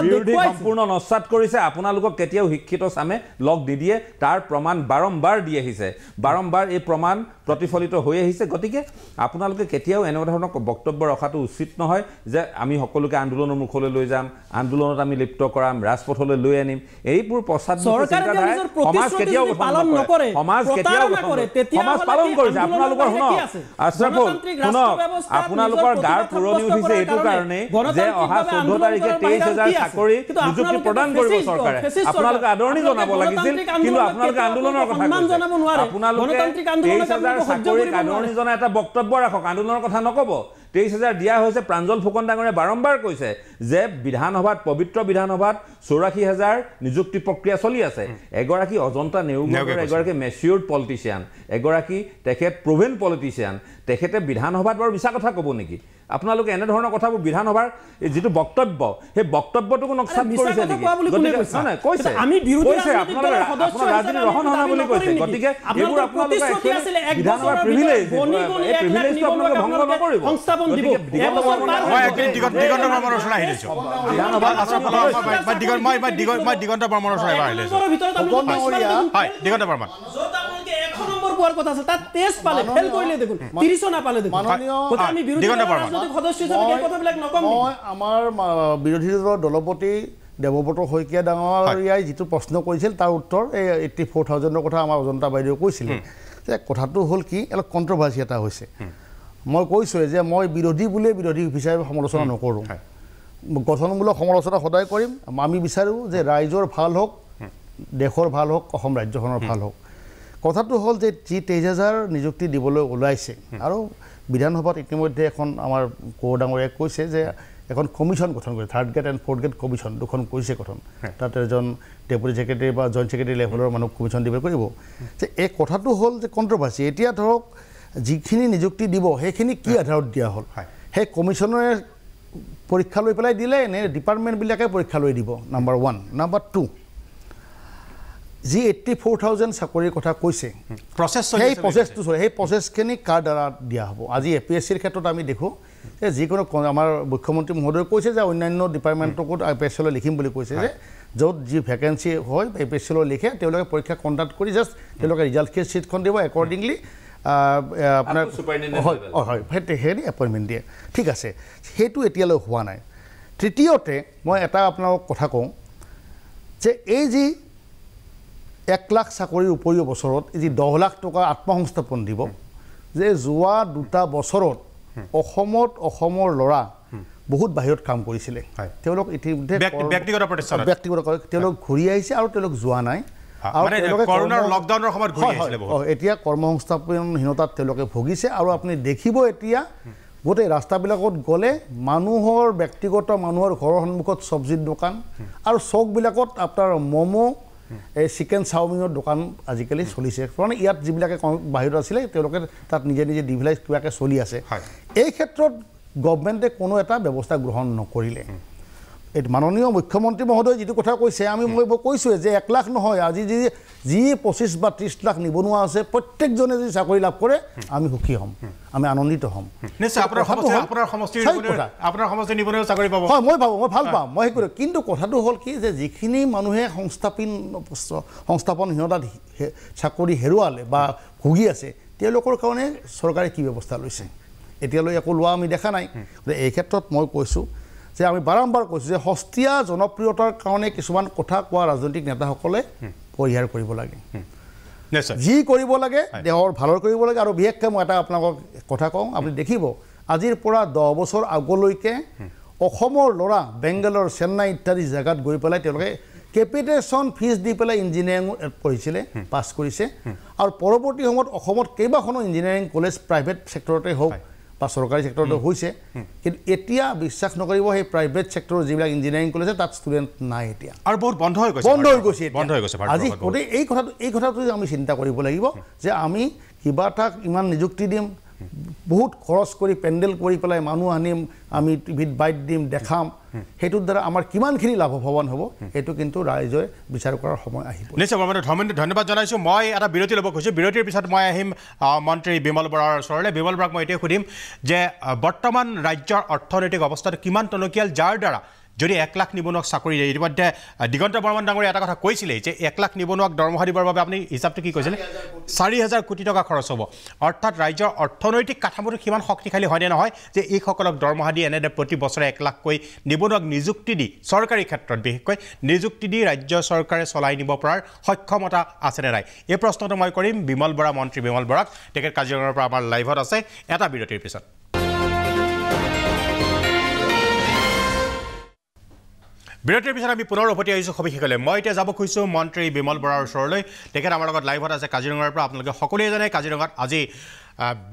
বিৰোধী সম্পূৰ্ণ নস্যাৎ কৰিছে আপোনালোকক কেতিয়াও শিক্ষিত চামে লগ নিদিয়ে তাৰ প্ৰমাণ বাৰম্বাৰ দি আহিছে বাৰম্বাৰ এই প্ৰমাণ প্ৰতিফলিত হৈ আহিছে গতিকে আপোনালোকে কেতিয়াও এনে ধৰণৰ বক্তব্য ৰখাটো উচিত নহয় যে আমি সকলোকে আন্দোলনৰ মুখলৈ লৈ যাম আন্দোলনত আমি লিপ্ত কৰাম ৰাজপথলৈ লৈ আনিম এইবোৰ পশ্চাদমুখী চিন্তাধাৰাই সমাজ কেতিয়াও পালন নকৰে সমাজ কেতিয়াও সমাজ পালন কৰিছে আপোনালোকৰ শুনক আশ্ৰাফুল শুনক আপোনালোকৰ গাৰ পুৰণি উঠিছে এইটো কাৰণে যে অহা 14 তাৰিখে 23,000 চাকৰি নিযুক্তি প্ৰদান কৰিব চৰকাৰে আপোনালোকে আদৰণি জনাব লাগিছিল কিন্তু আপোনালোকে আন্দোলনৰ কথা কৈছে আপোনালোকে 23,000 চাকৰি আদৰণি জনাই এটা বক্তব্য ৰাখক আন্দোলনৰ কথা নক'ব 23,000 দিয়া হৈছে প্ৰাঞ্জল ফুকন ডাঙৰীয়াই বাৰম্বাৰ কৈছে যে বিধানসভাত পবিত্ৰ বিধানসভাত 84,000 নিযুক্তি প্ৰক্ৰিয়া চলি আছে এগৰাকী অজন্তা নেওগৰ এগৰাকী মেচিউৰ্ড পলিটিচিয়ান এগৰাকী তেখেত প্ৰভেন পলিটিচিয়ান তেখেতে বিধানসভাত বাৰু মিছা কথা ক'ব নেকি আপোনালোকে এনে ধৰণৰ কথাবোৰ বিধানসভাৰ যেটো বক্তব্য সেই বক্তব্যটোকো নকশাত কৰিছে নেকি নাই কৈছে আমি বিৰোধী আপোনালোকে আপোনাৰ ৰাজনীতি ৰহন হনা বুলি কৈছে গতিকে এইবোৰ আপোনালোকে বিধানসভাৰ প্ৰিভিলেজ এই প্ৰিভিলেজটো আপোনালোকে ভংগ নকৰিব সংস্থাপন দিব মই একদিন দিগন্ত বৰ্মনৰ শুনাই আহিছো মই দিগন্ত বৰ্মনৰ শুনাই আহিছো হয় দিগন্ত বৰ্মন পোৱাৰ কথা আছে তাত টেষ্ট পালে ফেল কৰিলে দেখোন 30 না পালে দেখোন আমি বিৰোধী ৰাজনৈতিক সদস্য হিচাপে এই কথাবিলাক নকম মই আমাৰ বিৰোধী দলৰ দলপতি দেৱব্ৰত শইকীয়া ডাঙৰীয়াই যিটো প্ৰশ্ন কৰিছিল তাৰ উত্তৰ এই 84,000 কথা আমাৰ অজন্তা বাইদেউ কৈছিল যে কথাটো হ'ল কি অলপ কণ্ট্ৰভাৰ্চি এটা হৈছে মই কৈছোঁ যে মই বিৰোধী বুলিয়ে বিৰোধী হিচাপে সমালোচনা নকৰোঁ গঠনমূলক সমালোচনা সদায় কৰিম আমি বিচাৰোঁ যে ৰাইজৰ ভাল হওক দেশৰ ভাল হওক অসম ৰাজ্যখনৰ ভাল হওক কথাটো হ'ল যে যি 23,000 নিযুক্তি দিবলৈ ওলাইছে আৰু বিধানসভাত ইতিমধ্যে এখন আমাৰ ডাঙৰীয়াই কৈছে যে এখন কমিশ্যন গঠন কৰে third grade and fourth grade commission দুখন কৰিছে গঠন তাত এজন ডেপুটি ছেক্ৰেটাৰী বা জইণ্ট ছেক্ৰেটাৰী লেভেলৰ মানুহ কমিশ্যন দিব কৰিব যে এই কথাটো হ'ল যে কণ্ট্ৰভাৰ্চি এতিয়া ধৰক যিখিনি নিযুক্তি দিব সেইখিনি কি আধাৰত দিয়া হ'ল সেই কমিশ্যনৰে পৰীক্ষা লৈ পেলাই দিলে নে ডিপাৰ্টমেণ্টবিলাকে পৰীক্ষা লৈ দিব নাম্বাৰ 1 নাম্বাৰ 2 যি 84,000 চাকৰিৰ কথা কৈছে সেই প্ৰচেছখিনি কাৰ দ্বাৰা দিয়া হ'ব আজি APSCৰ ক্ষেত্ৰত আমি দেখোঁ যে যিকোনো আমাৰ মুখ্যমন্ত্ৰী মহোদয়ে কৈছে যে অন্যান্য ডিপাৰ্টমেণ্টকো APSCলৈ লিখিম বুলি কৈছে যে য'ত যি ভেকেঞ্চি হয় APSCলৈ লিখে তেওঁলোকে পৰীক্ষা কণ্ডাক্ট কৰি জাষ্ট তেওঁলোকে ৰিজাল্ট ছিটখন দিব একৰ্ডিংলি আপোনাৰ হয় সেই এপইণ্টমেণ্ট দিয়ে ঠিক আছে সেইটো এতিয়ালৈ হোৱা নাই তৃতীয়তে মই এটা আপোনালোকক কথা কওঁ যে এই যি 1 লাখ চাকৰিৰ উপৰিও বছৰত যি 10 লাখ টকা আত্মসংস্থাপন দিব যে যোৱা 2টা বছৰত অসমৰ ল'ৰা বহুত বাহিৰত কাম কৰিছিলে তেওঁলোক ইতিমধ্যে ব্যক্তিগত তেওঁলোক ঘূৰি আহিছে আৰু তেওঁলোক যোৱা নাই আৰু কৰোনাৰ লকডাউনৰ সময়ত ঘূৰি আহিছিলে এতিয়া কৰ্মসংস্থাপনহীনতাত তেওঁলোকে ভুগিছে আৰু আপুনি দেখিব এতিয়া গোটেই ৰাস্তাবিলাকত গ'লে মানুহৰ ব্যক্তিগত মানুহৰ ঘৰৰ সন্মুখত চব্জিৰ দোকান আৰু চকবিলাকত আপোনাৰ ম'ম' এই চিকেন চাওমিনৰ দোকান আজিকালি চলিছে কাৰণ ইয়াত যিবিলাকে বাহিৰত আছিলে তেওঁলোকে তাত নিজে নিজে দি পেলাই কিবাকৈ চলি আছে এই ক্ষেত্ৰত গভৰ্ণমেণ্টে কোনো এটা ব্যৱস্থা গ্ৰহণ নকৰিলে এই মাননীয় মুখ্যমন্ত্ৰী মহোদয়ে যিটো কথা কৈছে মই কৈছোঁৱে যে 1 লাখ নহয় আজি যি 25 বা 30 লাখ নিবনুৱা আছে প্ৰত্যেকজনে যদি চাকৰি লাভ কৰে আমি সুখী হ'ম আমি আনন্দিত হ'ম হয় মই ভাল পাম মই সেই কিন্তু কথাটো হ'ল কি যে যিখিনি মানুহে সংস্থাপনহীনতাত চাকৰি হেৰুৱালে বা ভুগি আছে তেওঁলোকৰ কাৰণে চৰকাৰে কি ব্যৱস্থা লৈছে এতিয়ালৈ একো লোৱা আমি দেখা নাই এই ক্ষেত্ৰত মই কৈছোঁ যে আমি বাৰম্বাৰ কৈছোঁ যে সস্তীয়া জনপ্ৰিয়তাৰ কাৰণে কিছুমান কথা কোৱা ৰাজনৈতিক নেতাসকলে পৰিহাৰ কৰিব লাগে যি কৰিব লাগে দেশৰ ভালৰ কৰিব লাগে আৰু বিশেষকৈ মই এটা আপোনালোকক কথা কওঁ আপুনি দেখিব আজিৰ পৰা 10 বছৰ আগলৈকে অসমৰ ল'ৰা বেংগালোৰ চেন্নাই ইত্যাদি জেগাত গৈ পেলাই তেওঁলোকে কেপিটেশ্যন ফিজ দি পেলাই ইঞ্জিনিয়াৰিং পঢ়িছিলে পাছ কৰিছে আৰু পৰৱৰ্তী সময়ত অসমত কেইবাখনো ইঞ্জিনিয়াৰিং কলেজ প্ৰাইভেট ছেক্টৰতে হওক বা চৰকাৰী ছেক্টৰতে হৈছে কিন্তু এতিয়া বিশ্বাস নকৰিব সেই প্ৰাইভেট ছেক্টৰৰ যিবিলাক ইঞ্জিনিয়াৰিং কলেজ আছে তাত ষ্টুডেণ্ট নাই এতিয়া আৰু বহুত বন্ধ হৈ গৈছে আজি গোটেই এই কথাটো আমি চিন্তা কৰিব লাগিব যে আমি কিবা এটা ইমান নিযুক্তি দিম বহুত খৰচ কৰি পেণ্ডেল কৰি পেলাই মানুহ আনিম আমি টিভিত বাইট দিম দেখাম সেইটোৰ দ্বাৰা আমাৰ কিমানখিনি লাভৱান হ'ব সেইটো কিন্তু ৰাইজে বিচাৰ কৰাৰ সময় আহিব নিশ্চয় ধন্যবাদ জনাইছোঁ মই এটা বিৰতি ল'ব খুজিছোঁ বিৰতিৰ পিছত মই আহিম মন্ত্ৰী বিমল বৰাৰ ওচৰলৈ বিমল বৰাক মই এতিয়া সুধিম যে বৰ্তমান ৰাজ্যৰ অৰ্থনৈতিক অৱস্থাটো কিমান টনকিয়াল যাৰ দ্বাৰা যদি 1 লাখ নিবনুৱাক চাকৰি দিয়ে ইতিমধ্যে দিগন্ত বৰ্মন ডাঙৰীয়া এটা কথা কৈছিলেই যে 1 লাখ নিবনুৱাক দৰমহা দিবৰ বাবে আপুনি হিচাপটো কি কৈছিলে 4,000 কোটি টকা খৰচ হ'ব অৰ্থাৎ ৰাজ্যৰ অৰ্থনৈতিক কাঠামোটো কিমান শক্তিশালী হয়নে নহয় যে এইসকলক দৰমহা দি এনেদৰে প্ৰতি বছৰে 1 লাখকৈ নিবনুৱাক নিযুক্তি দি চৰকাৰী ক্ষেত্ৰত বিশেষকৈ নিযুক্তি দি ৰাজ্য চৰকাৰে চলাই নিব পৰাৰ সক্ষমতা আছেনে নাই এই প্ৰশ্নটো মই কৰিম বিমল বৰা মন্ত্ৰী বিমল বৰাক তেখেত কাজিৰঙাৰ পৰা আমাৰ লাইভত আছে এটা বিৰতিৰ পিছত বিৰতিৰ পিছত আমি পুনৰ উভতি আহিছোঁ সবিশেষলৈ মই এতিয়া যাব খুজিছোঁ মন্ত্ৰী বিমল বৰাৰ ওচৰলৈ তেখেত আমাৰ লগত লাইভত আছে কাজিৰঙাৰ পৰা আপোনালোকে সকলোৱে জানে কাজিৰঙাত আজি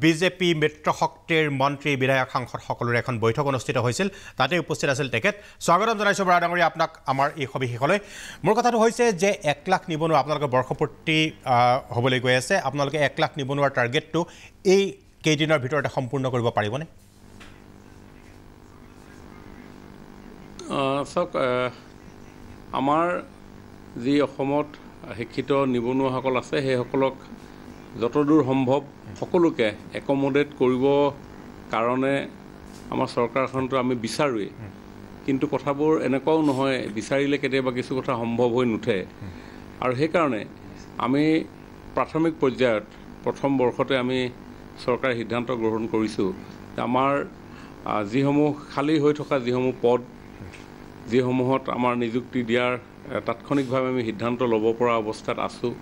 বিজেপি মিত্ৰ শক্তিৰ মন্ত্ৰী বিধায়ক সাংসদ সকলোৰে এখন বৈঠক অনুষ্ঠিত হৈছিল তাতে উপস্থিত আছিল তেখেত স্বাগতম জনাইছোঁ বৰা ডাঙৰীয়া আপোনাক আমাৰ এই সবিশেষলৈ মোৰ কথাটো হৈছে যে 1 লাখ নিবনুৱা আপোনালোকৰ বৰ্ষপূৰ্তি হ'বলৈ গৈ আছে আপোনালোকে 1 লাখ নিবনুৱাৰ টাৰ্গেটটো এই কেইদিনৰ ভিতৰতে সম্পূৰ্ণ কৰিব পাৰিবনে চাওক আমাৰ যি অসমত শিক্ষিত নিবনুৱাসকল আছে সেইসকলক যতদূৰ সম্ভৱ সকলোকে একমোডেট কৰিব কাৰণে আমাৰ চৰকাৰখনটো আমি বিচাৰোৱেই কিন্তু কথাবোৰ এনেকুৱাও নহয় বিচাৰিলে কেতিয়াবা কিছু কথা সম্ভৱ হৈ নুঠে আৰু সেইকাৰণে আমি প্ৰাথমিক পৰ্যায়ত প্ৰথম বৰ্ষতে আমি চৰকাৰে সিদ্ধান্ত গ্ৰহণ কৰিছোঁ আমাৰ যিসমূহ খালী হৈ থকা যিসমূহ পদ যিসমূহত আমাৰ নিযুক্তি দিয়াৰ তাৎক্ষণিকভাৱে আমি সিদ্ধান্ত ল'ব পৰা অৱস্থাত আছোঁ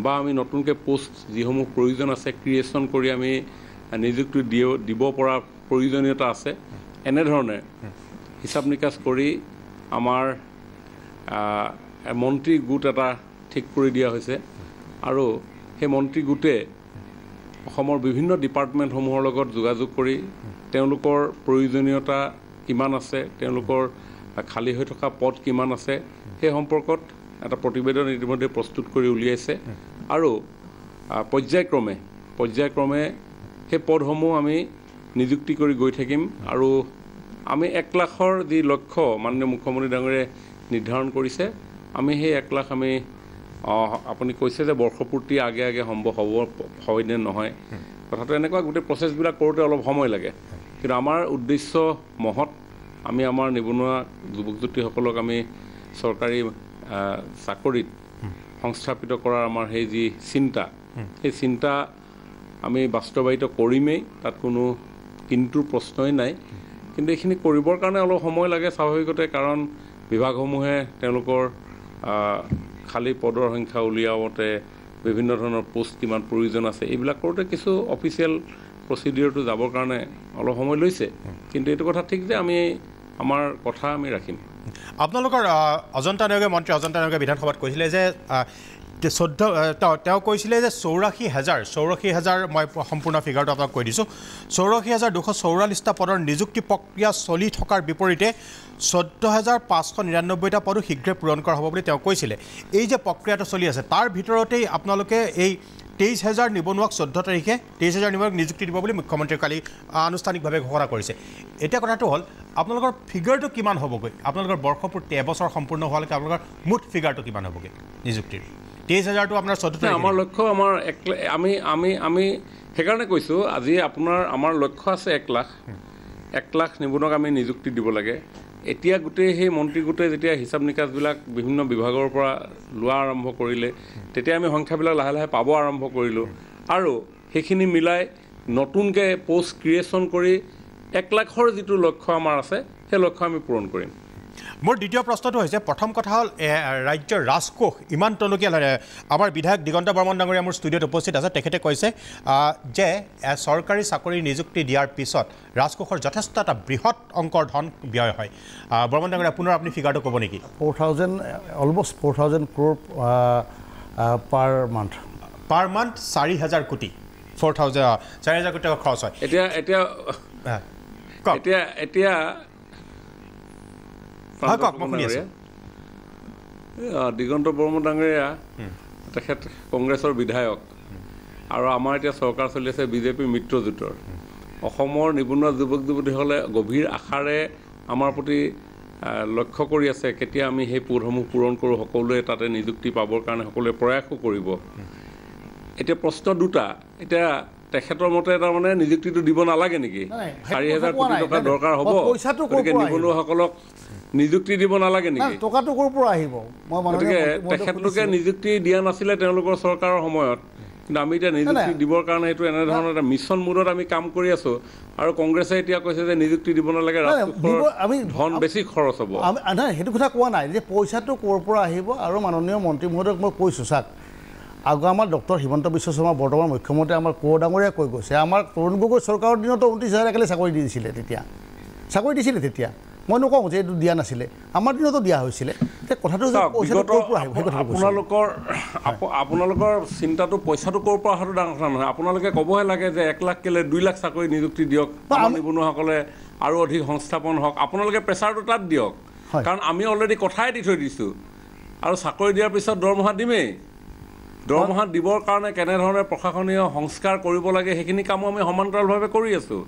বা আমি নতুনকৈ পোষ্ট যিসমূহ প্ৰয়োজন আছে ক্ৰিয়েশ্যন কৰি আমি নিযুক্তি দিব পৰা প্ৰয়োজনীয়তা আছে এনেধৰণে হিচাপ নিকাচ কৰি আমাৰ মন্ত্ৰী গোট এটা ঠিক কৰি দিয়া হৈছে আৰু সেই মন্ত্ৰী গোটে অসমৰ বিভিন্ন ডিপাৰ্টমেণ্টসমূহৰ লগত যোগাযোগ কৰি তেওঁলোকৰ প্ৰয়োজনীয়তা কিমান আছে তেওঁলোকৰ খালী হৈ থকা পদ কিমান আছে সেই সম্পৰ্কত এটা প্ৰতিবেদন ইতিমধ্যে প্ৰস্তুত কৰি উলিয়াইছে আৰু পৰ্যায়ক্ৰমে সেই পদসমূহ আমি নিযুক্তি কৰি গৈ থাকিম আৰু আমি 1 লাখৰ যি লক্ষ্য মাননীয় মুখ্যমন্ত্ৰী ডাঙৰীয়াই নিৰ্ধাৰণ কৰিছে আমি সেই 1 লাখ আমি আপুনি কৈছে যে বৰ্ষপূৰ্তি আগে আগে সম্ভৱ হয় নে নহয় কথাটো এনেকুৱা গোটেই প্ৰচেছবিলাক কৰোঁতে অলপ সময় লাগে কিন্তু আমাৰ উদ্দেশ্য মহৎ আমি আমাৰ নিবনুৱা যুৱক যুৱতীসকলক আমি চৰকাৰী চাকৰিত সংস্থাপিত কৰাৰ আমাৰ সেই যি চিন্তা সেই চিন্তা আমি বাস্তৱায়িত কৰিমেই তাত কোনো কিন্তু প্ৰশ্নই নাই কিন্তু এইখিনি কৰিবৰ কাৰণে অলপ সময় লাগে স্বাভাৱিকতে কাৰণ বিভাগসমূহে তেওঁলোকৰ খালী পদৰ সংখ্যা উলিয়াওঁতে বিভিন্ন ধৰণৰ পোষ্ট কিমান প্ৰয়োজন আছে এইবিলাক কৰোঁতে কিছু অফিচিয়েল প্ৰচিডিউৰটো যাবৰ কাৰণে অলপ সময় লৈছে কিন্তু এইটো কথা ঠিক যে আমি আমাৰ কথা আমি ৰাখিম আপোনালোকৰ অজন্তা নেওগে মন্ত্ৰী অজন্তা নেওগে বিধানসভাত কৈছিলে যে তেওঁ কৈছিলে যে 84,000 মই সম্পূৰ্ণ ফিগাৰটো আপোনাক কৈ দিছোঁ 84,244টা পদৰ নিযুক্তি প্ৰক্ৰিয়া চলি থকাৰ বিপৰীতে 14,599টা পদো শীঘ্ৰে পূৰণ কৰা হ'ব বুলি তেওঁ কৈছিলে এই যে প্ৰক্ৰিয়াটো চলি আছে তাৰ ভিতৰতেই আপোনালোকে এই 23,000 নিবনুৱাক 14 তাৰিখে 23,000 নিবনুৱাক নিযুক্তি দিব বুলি মুখ্যমন্ত্ৰীয়ে কালি আনুষ্ঠানিকভাৱে ঘোষণা কৰিছে এতিয়া কথাটো হ'ল আপোনালোকৰ ফিগাৰটো কিমান হ'বগৈ আপোনালোকৰ বৰ্ষপূৰ্তি এবছৰ সম্পূৰ্ণ হোৱালৈকে আপোনালোকৰ মুঠ ফিগাৰটো কিমান হ'বগৈ নিযুক্তিৰ 23,000টো আপোনাৰ 14 তাৰিখে আমাৰ লক্ষ্য আমাৰ আমি সেইকাৰণে কৈছোঁ আজি আমাৰ লক্ষ্য আছে 1 লাখ নিবনুৱাক আমি নিযুক্তি দিব লাগে এতিয়া গোটেই সেই মন্ত্ৰী গোটে যেতিয়া হিচাপ নিকাচবিলাক বিভিন্ন বিভাগৰ পৰা লোৱা আৰম্ভ কৰিলে তেতিয়া আমি সংখ্যাবিলাক লাহে লাহে পাব আৰম্ভ কৰিলোঁ আৰু সেইখিনি মিলাই নতুনকৈ পোষ্ট ক্ৰিয়েশ্যন কৰি 1 লাখৰ যিটো লক্ষ্য আমাৰ আছে সেই লক্ষ্য আমি পূৰণ কৰিম মোৰ দ্বিতীয় প্ৰশ্নটো হৈছে প্ৰথম কথা হ'ল ৰাজ্যৰ ৰাজকোষ ইমান টনকীয়া আমাৰ বিধায়ক দিগন্ত বৰ্মন ডাঙৰীয়া মোৰ ষ্টুডিঅ'ত উপস্থিত আছে তেখেতে কৈছে যে চৰকাৰী চাকৰি নিযুক্তি দিয়াৰ পিছত ৰাজকোষৰ যথেষ্ট এটা বৃহৎ অংকৰ ধন ব্যয় হয় বৰ্মন ডাঙৰীয়া পুনৰ আপুনি ফিগাৰটো ক'ব নেকি অলমষ্ট 4,000 crore পাৰ মান্থ 4,000 কোটি 4,000 কোটি টকা খৰচ হয় এতিয়া দিগন্ত বৰ্মন ডাঙৰীয়া তেখেত কংগ্ৰেছৰ বিধায়ক আৰু আমাৰ এতিয়া চৰকাৰ চলি আছে বিজেপি মিত্ৰজোঁটৰ অসমৰ নিবনুৱা যুৱক যুৱতীসকলে গভীৰ আশাৰে আমাৰ প্ৰতি লক্ষ্য কৰি আছে কেতিয়া আমি সেই পদসমূহ পূৰণ কৰোঁ সকলোৱে তাতে নিযুক্তি পাবৰ কাৰণে সকলোৱে প্ৰয়াসো কৰিব এতিয়া প্ৰশ্ন দুটা এতিয়া তেখেতৰ মতে তাৰমানে নিযুক্তিটো দিব নালাগে নেকি 4,000 কোটি টকা দৰকাৰ হ'ব গতিকে নিবনুৱাসকলক নিযুক্তি দিব নালাগে নেকি টকাটো ক'ৰ পৰা আহিব গতিকে তেখেতলোকে নিযুক্তি দিয়া নাছিলে তেওঁলোকৰ চৰকাৰৰ সময়ত কিন্তু আমি এতিয়া নিযুক্তি দিবৰ কাৰণে এইটো এনেধৰণৰ এটা মিছন মুডত আমি কাম কৰি আছোঁ আৰু কংগ্ৰেছে এতিয়া কৈছে যে নিযুক্তি দিব নালাগে ধন বেছি খৰচ হ'ব নাই সেইটো কথা কোৱা নাই যে পইচাটো ক'ৰ পৰা আহিব আৰু মাননীয় মন্ত্ৰী মহোদয়ক মই কৈছোঁ চাওক আগৰ আমাৰ ডক্টৰ হিমন্ত বিশ্ব শৰ্মা বৰ্তমান মুখ্যমন্ত্ৰী আমাৰ কোঁৱৰ ডাঙৰীয়াই কৈ গৈছে আমাৰ তৰুণ গগৈ চৰকাৰৰ দিনতো 29,000 একেলগে চাকৰি দিছিলে তেতিয়া মই নকওঁ যে এইটো দিয়া নাছিলে, আমাৰ দিনতো দিয়া হৈছিলে। কথাটো আপোনালোকৰ চিন্তাটো পইচাটো ক'ৰ পৰা অহাটো ডাঙৰ কথা নহয়। আপোনালোকে ক'বহে লাগে যে 1 লাখ কেলে 2 লাখ চাকৰি নিযুক্তি দিয়ক, নিবনুৱাসকলে আৰু অধিক সংস্থাপন হওক। আপোনালোকে প্ৰেছাৰটো তাত দিয়ক, কাৰণ আমি অলৰেডি কথাই দি থৈ দিছোঁ। আৰু চাকৰি দিয়াৰ পিছত দৰমহা দিমেই। দৰমহা দিবৰ কাৰণে কেনেধৰণে প্ৰশাসনীয় সংস্কাৰ কৰিব লাগে সেইখিনি কামো আমি সমান্তৰালভাৱে কৰি আছোঁ।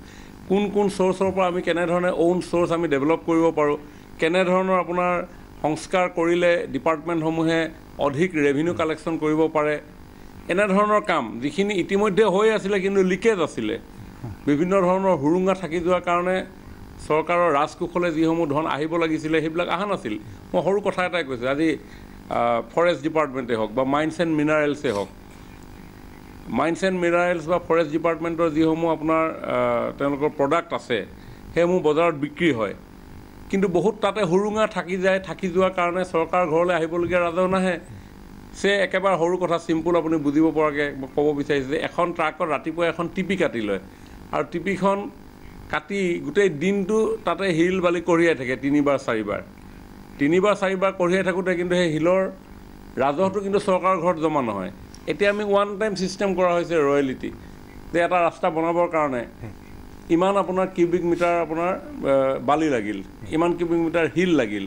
কোন কোন চ'ৰ্চৰ পৰা আমি কেনেধৰণে অ'ন চ'ৰ্চ আমি ডেভেলপ কৰিব পাৰোঁ, কেনেধৰণৰ আপোনাৰ সংস্কাৰ কৰিলে ডিপাৰ্টমেণ্টসমূহে অধিক ৰেভিনিউ কালেকশ্যন কৰিব পাৰে, এনেধৰণৰ কাম যিখিনি ইতিমধ্যে হৈ আছিলে কিন্তু লিকেজ আছিলে। বিভিন্ন ধৰণৰ হুৰুঙা থাকি যোৱাৰ কাৰণে চৰকাৰৰ ৰাজকোষলৈ যিসমূহ ধন আহিব লাগিছিলে সেইবিলাক অহা নাছিল। মই সৰু কথা এটাই কৈছোঁ, আজি ফৰেষ্ট ডিপাৰ্টমেণ্টেই হওক বা মাইন্স এণ্ড মিনাৰেলছেই হওক, মাইন্স এণ্ড মিনাৰেলছ বা ফৰেষ্ট ডিপাৰ্টমেণ্টৰ যিসমূহ আপোনাৰ তেওঁলোকৰ প্ৰডাক্ট আছে সেইসমূহ বজাৰত বিক্ৰী হয়, কিন্তু বহুত তাতে হুৰুঙা থাকি যায়। থাকি যোৱাৰ কাৰণে চৰকাৰ ঘৰলৈ আহিবলগীয়া ৰাজহ নাহে। একেবাৰে সৰু কথা চিম্পুল আপুনি বুজিব পৰাকৈ ক'ব বিচাৰিছে যে এখন ট্ৰাকত ৰাতিপুৱা এখন টিপি কাটি লয়, আৰু টিপিখন কাটি গোটেই দিনটো তাতে শিল বালি কঢ়িয়াই থাকে 3বাৰ 4বাৰ। 3বাৰ 4বাৰ কঢ়িয়াই থাকোঁতে কিন্তু সেই শিলৰ ৰাজহটো কিন্তু চৰকাৰৰ ঘৰত জমা নহয়। এতিয়া আমি ওৱান টাইম ছিষ্টেম কৰা হৈছে ৰয়েলিটি, যে এটা ৰাস্তা বনাবৰ কাৰণে ইমান আপোনাৰ কিউবিক মিটাৰ আপোনাৰ বালি লাগিল, ইমান কিউবিক মিটাৰ শিল লাগিল।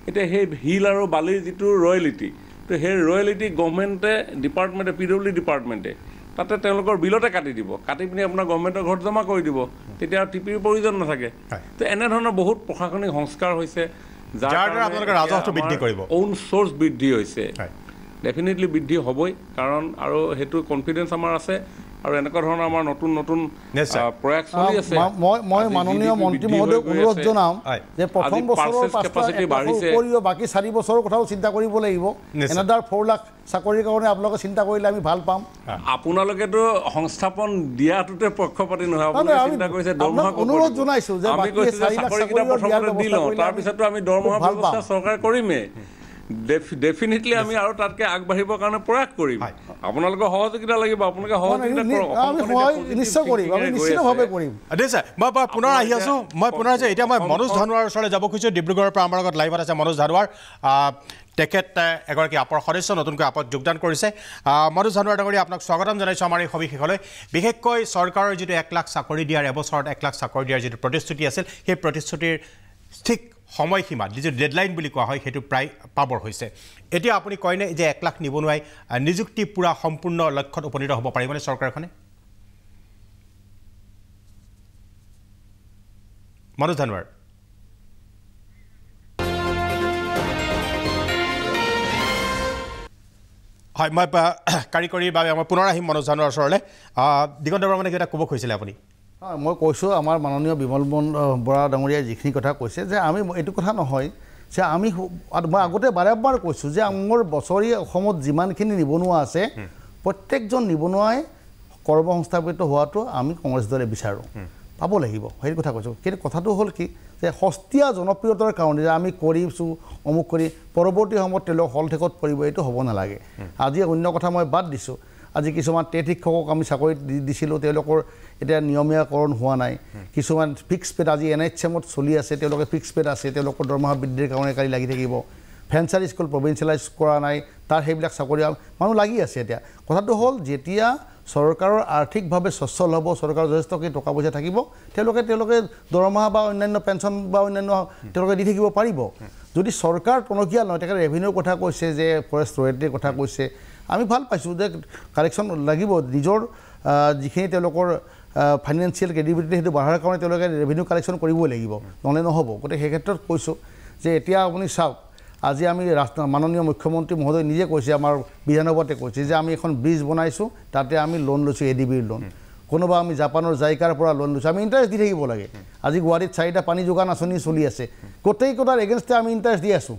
এতিয়া সেই শিল আৰু বালিৰ যিটো ৰয়েলিটি, তো সেই ৰয়েলিটি গভৰ্ণমেণ্টে ডিপাৰ্টমেণ্টে PWD ডিপাৰ্টমেণ্টে তাতে তেওঁলোকৰ বিলতে কাটি দিব, কাটি পিনি আপোনাৰ গভৰ্ণমেণ্টৰ ঘৰত জমা কৰি দিব, তেতিয়া টিপিৰ প্ৰয়োজন নাথাকে। তো এনেধৰণৰ বহুত প্ৰশাসনিক সংস্কাৰ হৈছে যাৰ দ্বাৰা আপোনালোকে ৰাজহটো বৃদ্ধি কৰিব, অ'ন চ'ৰ্চ বৃদ্ধি হৈছে। ডেফিনেটলি বৃদ্ধি হ'বই, কাৰণ আৰু সেইটো কনফিডেঞ্চ আমাৰ আছে। আৰু এনেকুৱা ধৰণৰ আমাৰ নতুন নতুন প্ৰয়াস চলি আছে। মই মাননীয় মন্ত্ৰী মহোদয়ক অনুৰোধ জনাম যে প্ৰথম বছৰৰ বাকী 4 বছৰৰ কথাও চিন্তা কৰিব লাগিব। এনেদৰে 4 লাখ চাকৰিৰ কাৰণে আপোনালোকে চিন্তা কৰিলে আমি ভাল পাম। আপোনালোকেতো সংস্থাপন দিয়াটোতে পক্ষপাতি নহয়, চিন্তা কৰিছে দৰমহা অনুৰোধ জনাইছোঁ যে চাকৰিকেইটা প্ৰথমতে দি লওঁ, তাৰপিছতো আমি দৰমহা ব্যৱস্থা চৰকাৰে কৰিমেই। ডেফিনেটলি আমি আৰু তাতকৈ আগবাঢ়িবৰ কাৰণে প্ৰয়াস কৰিম। আপোনালোকৰ সহযোগিতা লাগিব, আপোনালোকে সহযোগিতা মই পুনৰ আহি আছোঁ। এতিয়া মই মনোজ ধানোৱাৰ ওচৰলৈ যাব খুজিছোঁ। ডিব্ৰুগড়ৰ পৰা আমাৰ লগত লাইভত আছে মনোজ ধানোৱাৰ। তেখেত এগৰাকী আপৰ সদস্য, নতুনকৈ আপত যোগদান কৰিছে। মনোজ ধানোৱাৰ ডাঙৰীয়া, আপোনাক স্বাগতম জনাইছোঁ আমাৰ এই সবিশেষলৈ। বিশেষকৈ চৰকাৰৰ যিটো 1 লাখ চাকৰি দিয়াৰ, এবছৰত 1 লাখ চাকৰি দিয়াৰ যিটো প্ৰতিশ্ৰুতি আছিল, সেই প্ৰতিশ্ৰুতিৰ ঠিক সময়সীমা যিটো ডেডলাইন বুলি কোৱা হয় সেইটো প্ৰায় পাবৰ হৈছে। এতিয়া আপুনি কয়নে যে 1 লাখ নিবনুৱাই নিযুক্তি পূৰা সম্পূৰ্ণ লক্ষ্যত উপনীত হ'ব পাৰিবনে চৰকাৰখনে? মনোজ ধানোৱাৰ। হয়, মই কাৰিকৰীৰ বাবে মই পুনৰ আহিম মনোজ ধানোৱাৰ ওচৰলৈ। দিগন্ত বৰ্মনে কিবা এটা ক'ব খুজিছিলে আপুনি? মই কৈছোঁ, আমাৰ মাননীয় বিমল বৰা ডাঙৰীয়াই যিখিনি কথা কৈছে, যে আমি এইটো কথা নহয় যে মই আগতে বাৰে কৈছোঁ যে মোৰ বছৰি অসমত যিমানখিনি নিবনুৱা আছে প্ৰত্যেকজন নিবনুৱাই কৰ্মসংস্থাপিত হোৱাটো আমি কংগ্ৰেছ দলে বিচাৰোঁ, পাব লাগিব, সেইটো কথা কৈছোঁ। কিন্তু কথাটো হ'ল কি যে সস্তীয়া জনপ্ৰিয়তাৰ কাৰণে যে আমি কৰিছোঁ অমুক কৰি পৰৱৰ্তী সময়ত তেওঁলোক হলঠেকত পৰিব, এইটো হ'ব নালাগে। আজি অন্য কথা মই বাদ দিছোঁ। আজি কিছুমান টেট শিক্ষকক আমি চাকৰি দিছিলোঁ, তেওঁলোকৰ এতিয়া নিয়মীয়াকৰণ হোৱা নাই। কিছুমান ফিক্স পেড আজি NHM-ত চলি আছে, তেওঁলোকে ফিক্স পেড আছে, তেওঁলোকৰ দৰমহা বৃদ্ধিৰ কাৰণে কালি লাগি থাকিব। ফেঞ্চাৰী স্কুল প্ৰভিঞ্চিয়েলাইজ কৰা নাই, তাৰ সেইবিলাক চাকৰি মানুহ লাগি আছে। এতিয়া কথাটো হ'ল যেতিয়া চৰকাৰৰ আৰ্থিকভাৱে সচ্ছল হ'ব, চৰকাৰৰ যথেষ্টখিনি টকা পইচা থাকিব, তেওঁলোকে দৰমহা বা অন্যান্য পেঞ্চন বা অন্যান্য তেওঁলোকে দি থাকিব পাৰিব। যদি চৰকাৰ টনকীয়া নহয়, তেখেতে ৰেভিনিউৰ কথা কৈছে, যে ফৰেষ্ট ৰয়েলিটিৰ কথা কৈছে, আমি ভাল পাইছোঁ যে কালেকশ্যন লাগিব। নিজৰ যিখিনি তেওঁলোকৰ ফাইনেন্সিয়েল ক্ৰেডিবিলিটি সেইটো বঢ়াৰ কাৰণে তেওঁলোকে ৰেভিনিউ কালেকশ্যন কৰিবই লাগিব, নহ'লে নহ'ব। গতিকে সেই ক্ষেত্ৰত কৈছোঁ যে এতিয়া আপুনি চাওক, আজি আমি মাননীয় মুখ্যমন্ত্ৰী মহোদয় নিজে কৈছে, আমাৰ বিধানসভাতে কৈছে যে আমি এখন ব্ৰিজ বনাইছোঁ, তাতে আমি লোন লৈছোঁ, ADB-ৰ লোন। কোনোবা আমি জাপানৰ জাইকাৰ পৰা লোন লৈছোঁ, আমি ইণ্টাৰেষ্ট দি থাকিব লাগে। আজি গুৱাহাটীত 4টা পানী যোগান আঁচনি চলি আছে, গোটেইকেইটাৰ এগেইনষ্টে আমি ইণ্টাৰেষ্ট দি আছোঁ।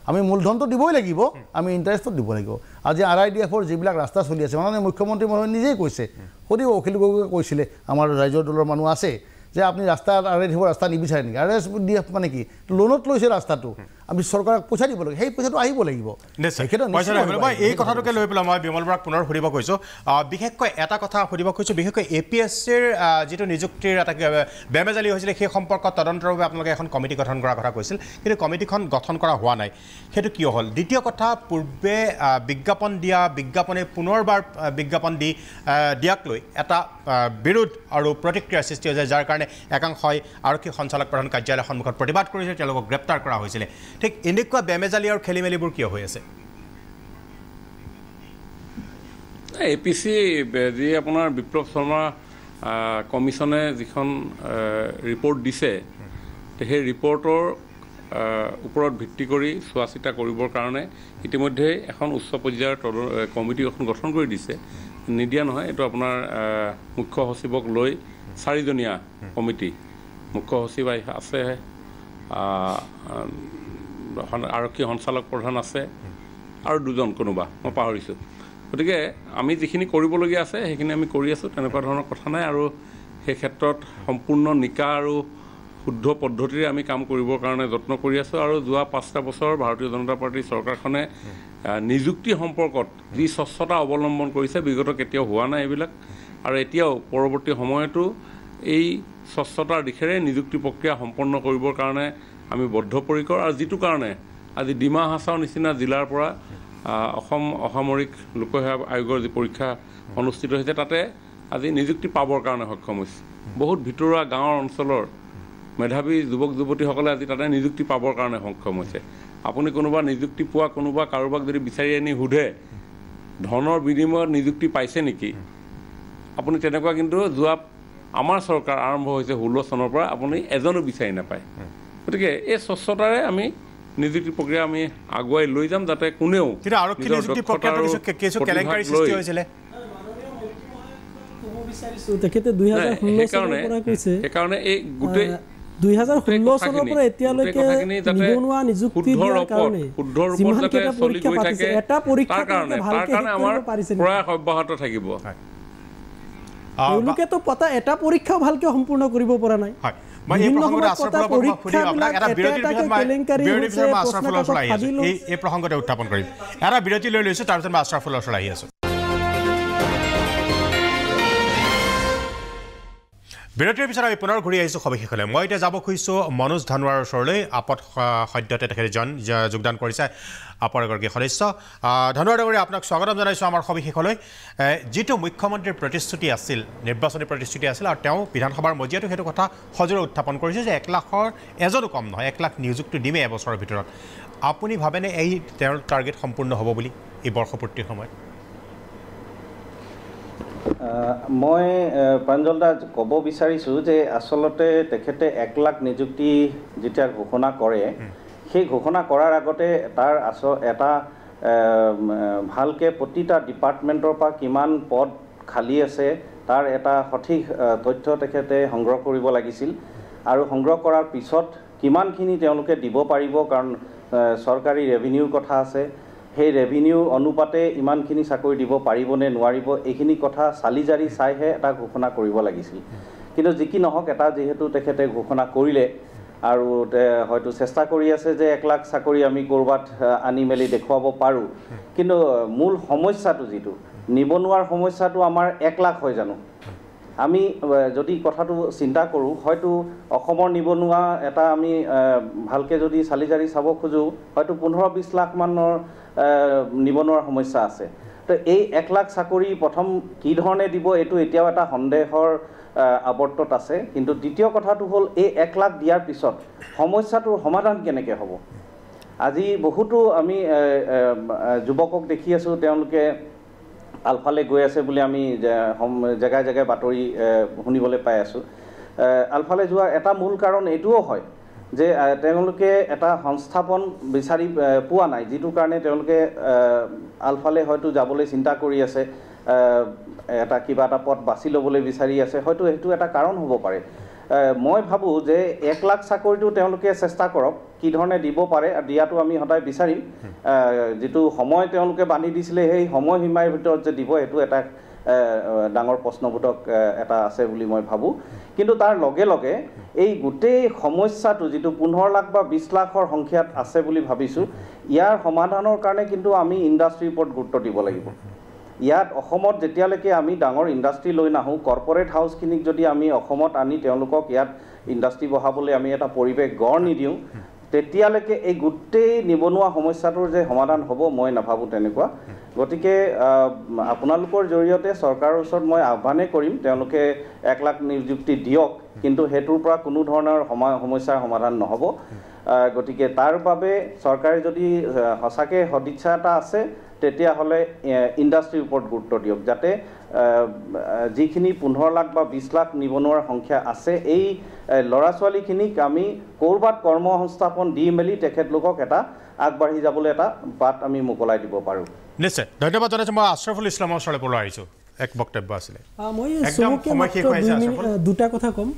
আমি মূলধনটো দিবই লাগিব, আমি ইণ্টাৰেষ্টটো দিব লাগিব। আজি RIDF-ৰ যিবিলাক ৰাস্তা চলি আছে, মাননীয় মুখ্যমন্ত্ৰী মহোদয় নিজেই কৈছে, সুধিব অখিল গগৈয়ে কৈছিলে, আমাৰ ৰাইজৰ দলৰ মানুহ আছে, যে আপুনি ৰাস্তা RIDF-ৰ ৰাস্তা নিবিচাৰে নেকি? RIDF মানে কি? লোনত লৈছে ৰাস্তাটো। আমি চৰকাৰক পইচা দিব লাগে, সেই পইচাটো আহিব লাগিব। মই এই কথাটোকে লৈ পেলাই মই বিমল বৰাক পুনৰ সুধিব কৈছোঁ, বিশেষকৈ এটা কথা সুধিব কৈছোঁ, বিশেষকৈ APSCৰ যিটো নিযুক্তিৰ এটা বেমেজালি হৈছিলে সেই সম্পৰ্কত তদন্তৰ বাবে আপোনালোকে এখন কমিটি গঠন কৰাৰ কথা কৈছিল, কিন্তু কমিটিখন গঠন কৰা হোৱা নাই, সেইটো কিয় হ'ল? দ্বিতীয় কথা, পূৰ্বে বিজ্ঞাপন দিয়া বিজ্ঞাপনে পুনৰবাৰ বিজ্ঞাপন দিয়াক লৈ এটা বিৰোধ আৰু প্ৰতিক্ৰিয়াৰ সৃষ্টি হৈছে, যাৰ কাৰণে একাংশই আৰক্ষী সঞ্চালক প্ৰধান কাৰ্যালয়ৰ সন্মুখত প্ৰতিবাদ কৰিছিল, তেওঁলোকক গ্ৰেপ্তাৰ কৰা হৈছিলে। ঠিক এনেকুৱা বেমেজালি আৰু খেলি মেলিবোৰ কিয় হৈ আছে? APC যি আপোনাৰ বিপ্লৱ শৰ্মা কমিশ্যনে যিখন ৰিপৰ্ট দিছে, সেই ৰিপৰ্টৰ ওপৰত ভিত্তি কৰি চোৱা চিতা কৰিবৰ কাৰণে ইতিমধ্যে এখন উচ্চ পৰ্যায়ৰ কমিটি এখন গঠন কৰি দিছে। নিদিয়া নহয়, এইটো আপোনাৰ মুখ্য সচিবক লৈ 4জনীয়া কমিটি, মুখ্য সচিব আছে, আৰক্ষী সঞ্চালক প্ৰধান আছে আৰু 2জন কোনোবা, মই পাহৰিছোঁ। গতিকে আমি যিখিনি কৰিবলগীয়া আছে সেইখিনি আমি কৰি আছোঁ, তেনেকুৱা ধৰণৰ কথা নাই। আৰু সেই ক্ষেত্ৰত সম্পূৰ্ণ নিকা আৰু শুদ্ধ পদ্ধতিৰে আমি কাম কৰিবৰ কাৰণে যত্ন কৰি আছোঁ। আৰু যোৱা 5টা বছৰ ভাৰতীয় জনতা পাৰ্টীৰ চৰকাৰখনে নিযুক্তি সম্পৰ্কত যি স্বচ্ছতা অৱলম্বন কৰিছে, বিগত কেতিয়াও হোৱা নাই এইবিলাক। আৰু এতিয়াও পৰৱৰ্তী সময়তো এই স্বচ্ছতাৰ দিশেৰে নিযুক্তি প্ৰক্ৰিয়া সম্পন্ন কৰিবৰ কাৰণে আমি বদ্ধপৰিকৰ। আৰু যিটো কাৰণে আজি ডিমা হাছাওৰ নিচিনা জিলাৰ পৰা অসম অসামৰিক লোকসেৱা আয়োগৰ যি পৰীক্ষা অনুষ্ঠিত হৈছে, তাতে আজি নিযুক্তি পাবৰ কাৰণে সক্ষম হৈছে। বহুত ভিতৰুৱা গাঁৱৰ অঞ্চলৰ মেধাৱী যুৱক যুৱতীসকলে আজি তাতে নিযুক্তি পাবৰ কাৰণে সক্ষম হৈছে। আপুনি কোনোবা নিযুক্তি পোৱা কোনোবা কাৰোবাক যদি বিচাৰি আনি সোধে ধনৰ বিনিময়ত নিযুক্তি পাইছে নেকি, আপুনি তেনেকুৱা কিন্তু যোৱা আমাৰ চৰকাৰ আৰম্ভ হৈছে 16 চনৰ পৰা আপুনি এজনো বিচাৰি নাপায়। গতিকে এই স্বচ্ছতাৰে আমি নিযুক্তি প্ৰক্ৰিয়া আমি আগুৱাই লৈ যাম, যাতে কোনেও সেইকাৰণে এই গোটেই 2016 চনৰ পৰা এতিয়ালৈকে নিবনুৱা নিযুক্তি দিয়াৰ কাৰণে শুদ্ধৰ ওপৰত যাতে চলি গৈ থাকে, তাৰ কাৰণে আমাৰ প্ৰয়াস অব্যাহত থাকিব। তেওঁলোকেতো পতা এটা পৰীক্ষাও ভালকে সম্পূৰ্ণ কৰিব পৰা নাই। এই প্ৰসংগতে উত্থাপন কৰিম, এটা বিৰতি লৈ লৈছোঁ, তাৰপিছত মই আশ্ৰাফুলৰ ওচৰলৈ আহি আছোঁ। বিৰতিৰ পিছত আমি পুনৰ ঘূৰি আহিছোঁ সবিশেষলৈ। মই এতিয়া যাব খুজিছোঁ মনোজ ধানোৱাৰ ওচৰলৈ। আপত সদ্যহতে তেখেতে যোগদান কৰিছে, আপৰ এগৰাকী সদস্য। ধানোৱাৰ ডাঙৰীয়া, আপোনাক স্বাগতম জনাইছোঁ আমাৰ সবিশেষলৈ। যিটো মুখ্যমন্ত্ৰীৰ প্ৰতিশ্ৰুতি আছিল, নিৰ্বাচনী প্ৰতিশ্ৰুতি আছিল, আৰু তেওঁ বিধানসভাৰ মজিয়াটো সেইটো কথা সজোৰে উত্থাপন কৰিছে যে 1 লাখৰ এজনো কম নহয়, 1 লাখ নিযুক্তি দিমেই এবছৰৰ ভিতৰত। আপুনি ভাবেনে এই তেওঁৰ টাৰ্গেট সম্পূৰ্ণ হ'ব বুলি এই বৰ্ষপূৰ্তিৰ সময়ত? মই প্ৰাঞ্জল দা ক'ব বিচাৰিছোঁ যে আচলতে তেখেতে 1 লাখ নিযুক্তি যেতিয়া ঘোষণা কৰে, সেই ঘোষণা কৰাৰ আগতে তাৰ এটা ভালকৈ প্ৰতিটা ডিপাৰ্টমেণ্টৰ পৰা কিমান পদ খালী আছে তাৰ এটা সঠিক তথ্য তেখেতে সংগ্ৰহ কৰিব লাগিছিল। আৰু সংগ্ৰহ কৰাৰ পিছত কিমানখিনি তেওঁলোকে দিব পাৰিব, কাৰণ চৰকাৰী ৰেভিনিউৰ কথা আছে, সেই ৰেভিনিউ অনুপাতে ইমানখিনি চাকৰি দিব পাৰিবনে নোৱাৰিব, এইখিনি কথা চালি জাৰি চাইহে এটা ঘোষণা কৰিব লাগিছিল। কিন্তু যি কি নহওক, এটা যিহেতু তেখেতে ঘোষণা কৰিলে আৰু হয়তো চেষ্টা কৰি আছে যে 1 লাখ চাকৰি আমি ক'ৰবাত আনি মেলি দেখুৱাব পাৰোঁ, কিন্তু মূল সমস্যাটো যিটো নিবনুৱাৰ সমস্যাটো আমাৰ 1 লাখ হয় জানো? আমি যদি কথাটো চিন্তা কৰোঁ, হয়তো অসমৰ নিবনুৱা এটা আমি ভালকৈ যদি চালি জাৰি চাব খোজোঁ, হয়তো 15-20 লাখ মানৰ নিবনুৱাৰ সমস্যা আছে। তো এই 1 লাখ চাকৰি প্ৰথম কি ধৰণে দিব, এইটো এতিয়াও এটা সন্দেহৰ আৱৰ্তত আছে। কিন্তু দ্বিতীয় কথাটো হ'ল, এই 1 লাখ দিয়াৰ পিছত সমস্যাটোৰ সমাধান কেনেকৈ হ'ব? আজি বহুতো আমি যুৱকক দেখি আছোঁ, তেওঁলোকে আলফালে গৈ আছে বুলি আমি জেগাই জেগাই বাতৰি শুনিবলৈ পাই আছোঁ। আলফালে যোৱাৰ এটা মূল কাৰণ এইটোও হয় যে তেওঁলোকে এটা সংস্থাপন বিচাৰি পোৱা নাই, যিটো কাৰণে তেওঁলোকে আলফালে হয়তো যাবলৈ চিন্তা কৰি আছে, কিবা এটা পথ বাছি ল'বলৈ বিচাৰি আছে, হয়তো সেইটো এটা কাৰণ হ'ব পাৰে। মই ভাবোঁ যে 1 লাখ চাকৰিটো তেওঁলোকে চেষ্টা কৰক, কি ধৰণে দিব পাৰে, দিয়াটো আমি সদায় বিচাৰিম। যিটো সময় তেওঁলোকে বান্ধি দিছিলে, সেই সময়সীমাৰ ভিতৰত যে দিব, সেইটো এটা ডাঙৰ প্ৰশ্নবোধক এটা আছে বুলি মই ভাবোঁ কিন্তু তাৰ লগে লগে এই গোটেই সমস্যাটো যিটো 15 লাখ বা 20 লাখৰ সংখ্যাত আছে বুলি ভাবিছোঁ ইয়াৰ সমাধানৰ কাৰণে কিন্তু আমি ইণ্ডাষ্ট্ৰীৰ ওপৰত গুৰুত্ব দিব লাগিব ইয়াত অসমত যেতিয়ালৈকে আমি ডাঙৰ ইণ্ডাষ্ট্ৰী লৈ নাহোঁ কৰ্পৰেট হাউচখিনিক যদি আমি অসমত আনি তেওঁলোকক ইয়াত ইণ্ডাষ্ট্ৰী বহাবলৈ আমি এটা পৰিৱেশ গঢ় নিদিওঁ তেতিয়ালৈকে এই গোটেই নিবনুৱা সমস্যাটোৰ যে সমাধান হ'ব মই নাভাবোঁ তেনেকুৱা গতিকে আপোনালোকৰ জৰিয়তে চৰকাৰৰ ওচৰত মই আহ্বানে কৰিম তেওঁলোকে 1 লাখ নিযুক্তি দিয়ক কিন্তু হেতুৰ পৰা কোনো ধৰণৰ সমস্যাৰ সমাধান নহ'ব গতিকে তাৰ বাবে চৰকাৰে যদি সঁচাকে সদিচ্ছা এটা আছে তেতিয়াহ'লে ইণ্ডাষ্ট্ৰীৰ ওপৰত গুৰুত্ব দিয়ক যাতে যিখিনি 15 লাখ বা 20 লাখ নিবনুৱাৰ সংখ্যা আছে এই ল'ৰা ছোৱালীখিনিক আমি ক'ৰবাত কৰ্মসংস্থাপন দি মেলি তেখেতলোকক এটা আগবাঢ়ি যাবলৈ এটা বাট আমি মোকলাই দিব পাৰোঁ নিশ্চয় ধন্যবাদ জনাইছোঁ মই আশৰাফুল ইছলামৰ ওচৰলৈ পলুৱাই আহিছোঁ এক বক্তব্য আছিলে মই দুটা কথা ক'ম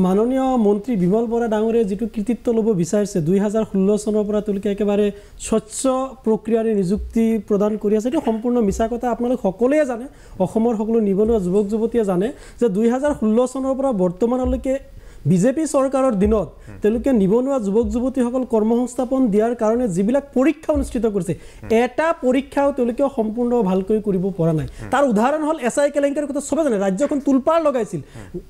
মাননীয় মন্ত্ৰী বিমল বৰা ডাঙৰীয়াই যিটো কৃতিত্ব ল'ব বিচাৰিছে 2016 চনৰ পৰা তেওঁলোকে একেবাৰে স্বচ্ছ প্ৰক্ৰিয়াৰে নিযুক্তি প্ৰদান কৰি আছে এইটো সম্পূৰ্ণ মিছা কথা আপোনালোক সকলোৱে জানে অসমৰ সকলো নিবনুৱা যুৱক যুৱতীয়ে জানে যে 2016 চনৰ পৰা বৰ্তমানলৈকে বিজেপি চৰকাৰৰ দিনত তেওঁলোকে নিবনুৱা যুৱক যুৱতীসকল কৰ্মসংস্থাপন দিয়াৰ কাৰণে যিবিলাক পৰীক্ষা অনুষ্ঠিত কৰিছে এটা পৰীক্ষাও তেওঁলোকে সম্পূৰ্ণ ভালকৈ কৰিব পৰা নাই তাৰ উদাহৰণ হ'ল এছআই কেলেংকাৰীৰ কথা সবে জানে ৰাজ্যখন তুলপাৰ লগাইছিল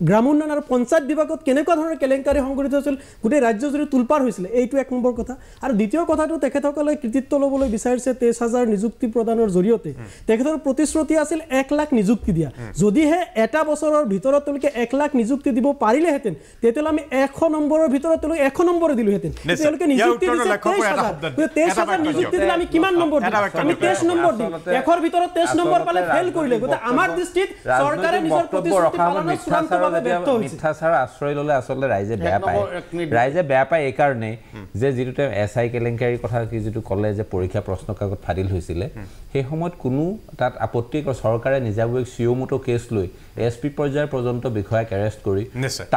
গ্ৰাম উন্নয়ন আৰু পঞ্চায়ত বিভাগত কেনেকুৱা ধৰণৰ কেলেংকাৰী সংঘটিত হৈছিল গোটেই ৰাজ্যজুৰি তুলপাৰ হৈছিলে এইটো এক নম্বৰ কথা আৰু দ্বিতীয় কথাটো তেখেতসকলে কৃতিত্ব ল'বলৈ বিচাৰিছে 23,000 নিযুক্তি প্ৰদানৰ জৰিয়তে তেখেতৰ প্ৰতিশ্ৰুতি আছিল 1 লাখ নিযুক্তি দিয়া যদিহে এটা বছৰৰ ভিতৰত তেওঁলোকে 1 লাখ নিযুক্তি দিব পাৰিলেহেঁতেন তেতিয়াহ'লে আমি 100 নম্বৰৰ ভিতৰত তেওঁলোকে 100 নম্বৰ দিলোহেঁতেন তেওঁলোকে নিযুক্তি দিছে 23,000 নিযুক্তি দিলে আমি কিমান নম্বৰ দিম আমি 23 নম্বৰ দিম 100ৰ ভিতৰত 23 নম্বৰ পালে ফেল কৰিলে গতে আমাৰ দৃষ্টিত চৰকাৰে নিজৰ প্ৰতিশ্ৰুতি পালনত চূড়ান্তভাৱে ব্যৰ্থ হৈছে মিথ্যাচাৰ আশ্ৰয় ল'লে আচলতে ৰাইজে বেয়া পায় এই কাৰণে যে যিটো তেওঁ এছআই কেলেংকাৰীৰ কথা কি যিটো ক'লে যে পৰীক্ষা প্ৰশ্ন কাকত ফাদিল হৈছিলে সেই সময়ত কোনো তাত আপত্তি চৰকাৰে নিজাববীয়াকৈ চিঅ'মোটো কেছ লৈ এছপি পৰ্যায়ৰ পৰ্যন্ত বিষয়াক এৰেষ্ট কৰি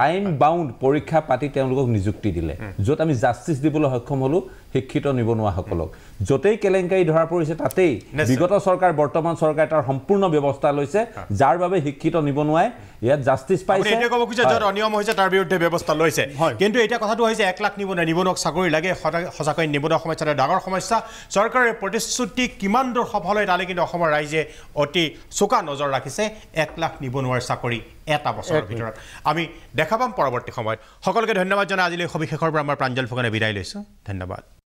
টাইম বাউণ্ড পৰীক্ষা পাতি তেওঁলোকক নিযুক্তি দিলে য'ত আমি জাষ্টিছ দিবলৈ সক্ষম হ'লো শিক্ষিত নিবনুৱাসকলক য'তেই কেলেংকাৰী ধৰা পৰিছে তাতেই বিগত চৰকাৰ বৰ্তমান চৰকাৰে তাৰ সম্পূৰ্ণ ব্যৱস্থা লৈছে যাৰ বাবে শিক্ষিত নিবনুৱাই ইয়াত জাষ্টিছ পাইছে এতিয়া ক'ব খুজিছে য'ত অনিয়ম হৈছে তাৰ বিৰুদ্ধে ব্যৱস্থা লৈছে কিন্তু এতিয়া কথাটো হৈছে 1 লাখ নিবনুৱাক চাকৰি লাগে সঁচাকৈ নিবনুৱা সমস্যা এটা ডাঙৰ সমস্যা চৰকাৰে প্ৰতিশ্ৰুতি কিমান দূৰ সফল হয় তালৈ কিন্তু অসমৰ ৰাইজে অতি চোকা নজৰ ৰাখিছে 1 লাখ নিবনুৱাৰ চাকৰি এটা বছৰৰ ভিতৰত আমি দেখা পাম পৰৱৰ্তী সময়ত সকলোকে ধন্যবাদ জনাই আজিলৈ সবিশেষৰ পৰা আমাৰ প্ৰাঞ্জল ফুকনে বিদায় লৈছোঁ ধন্যবাদ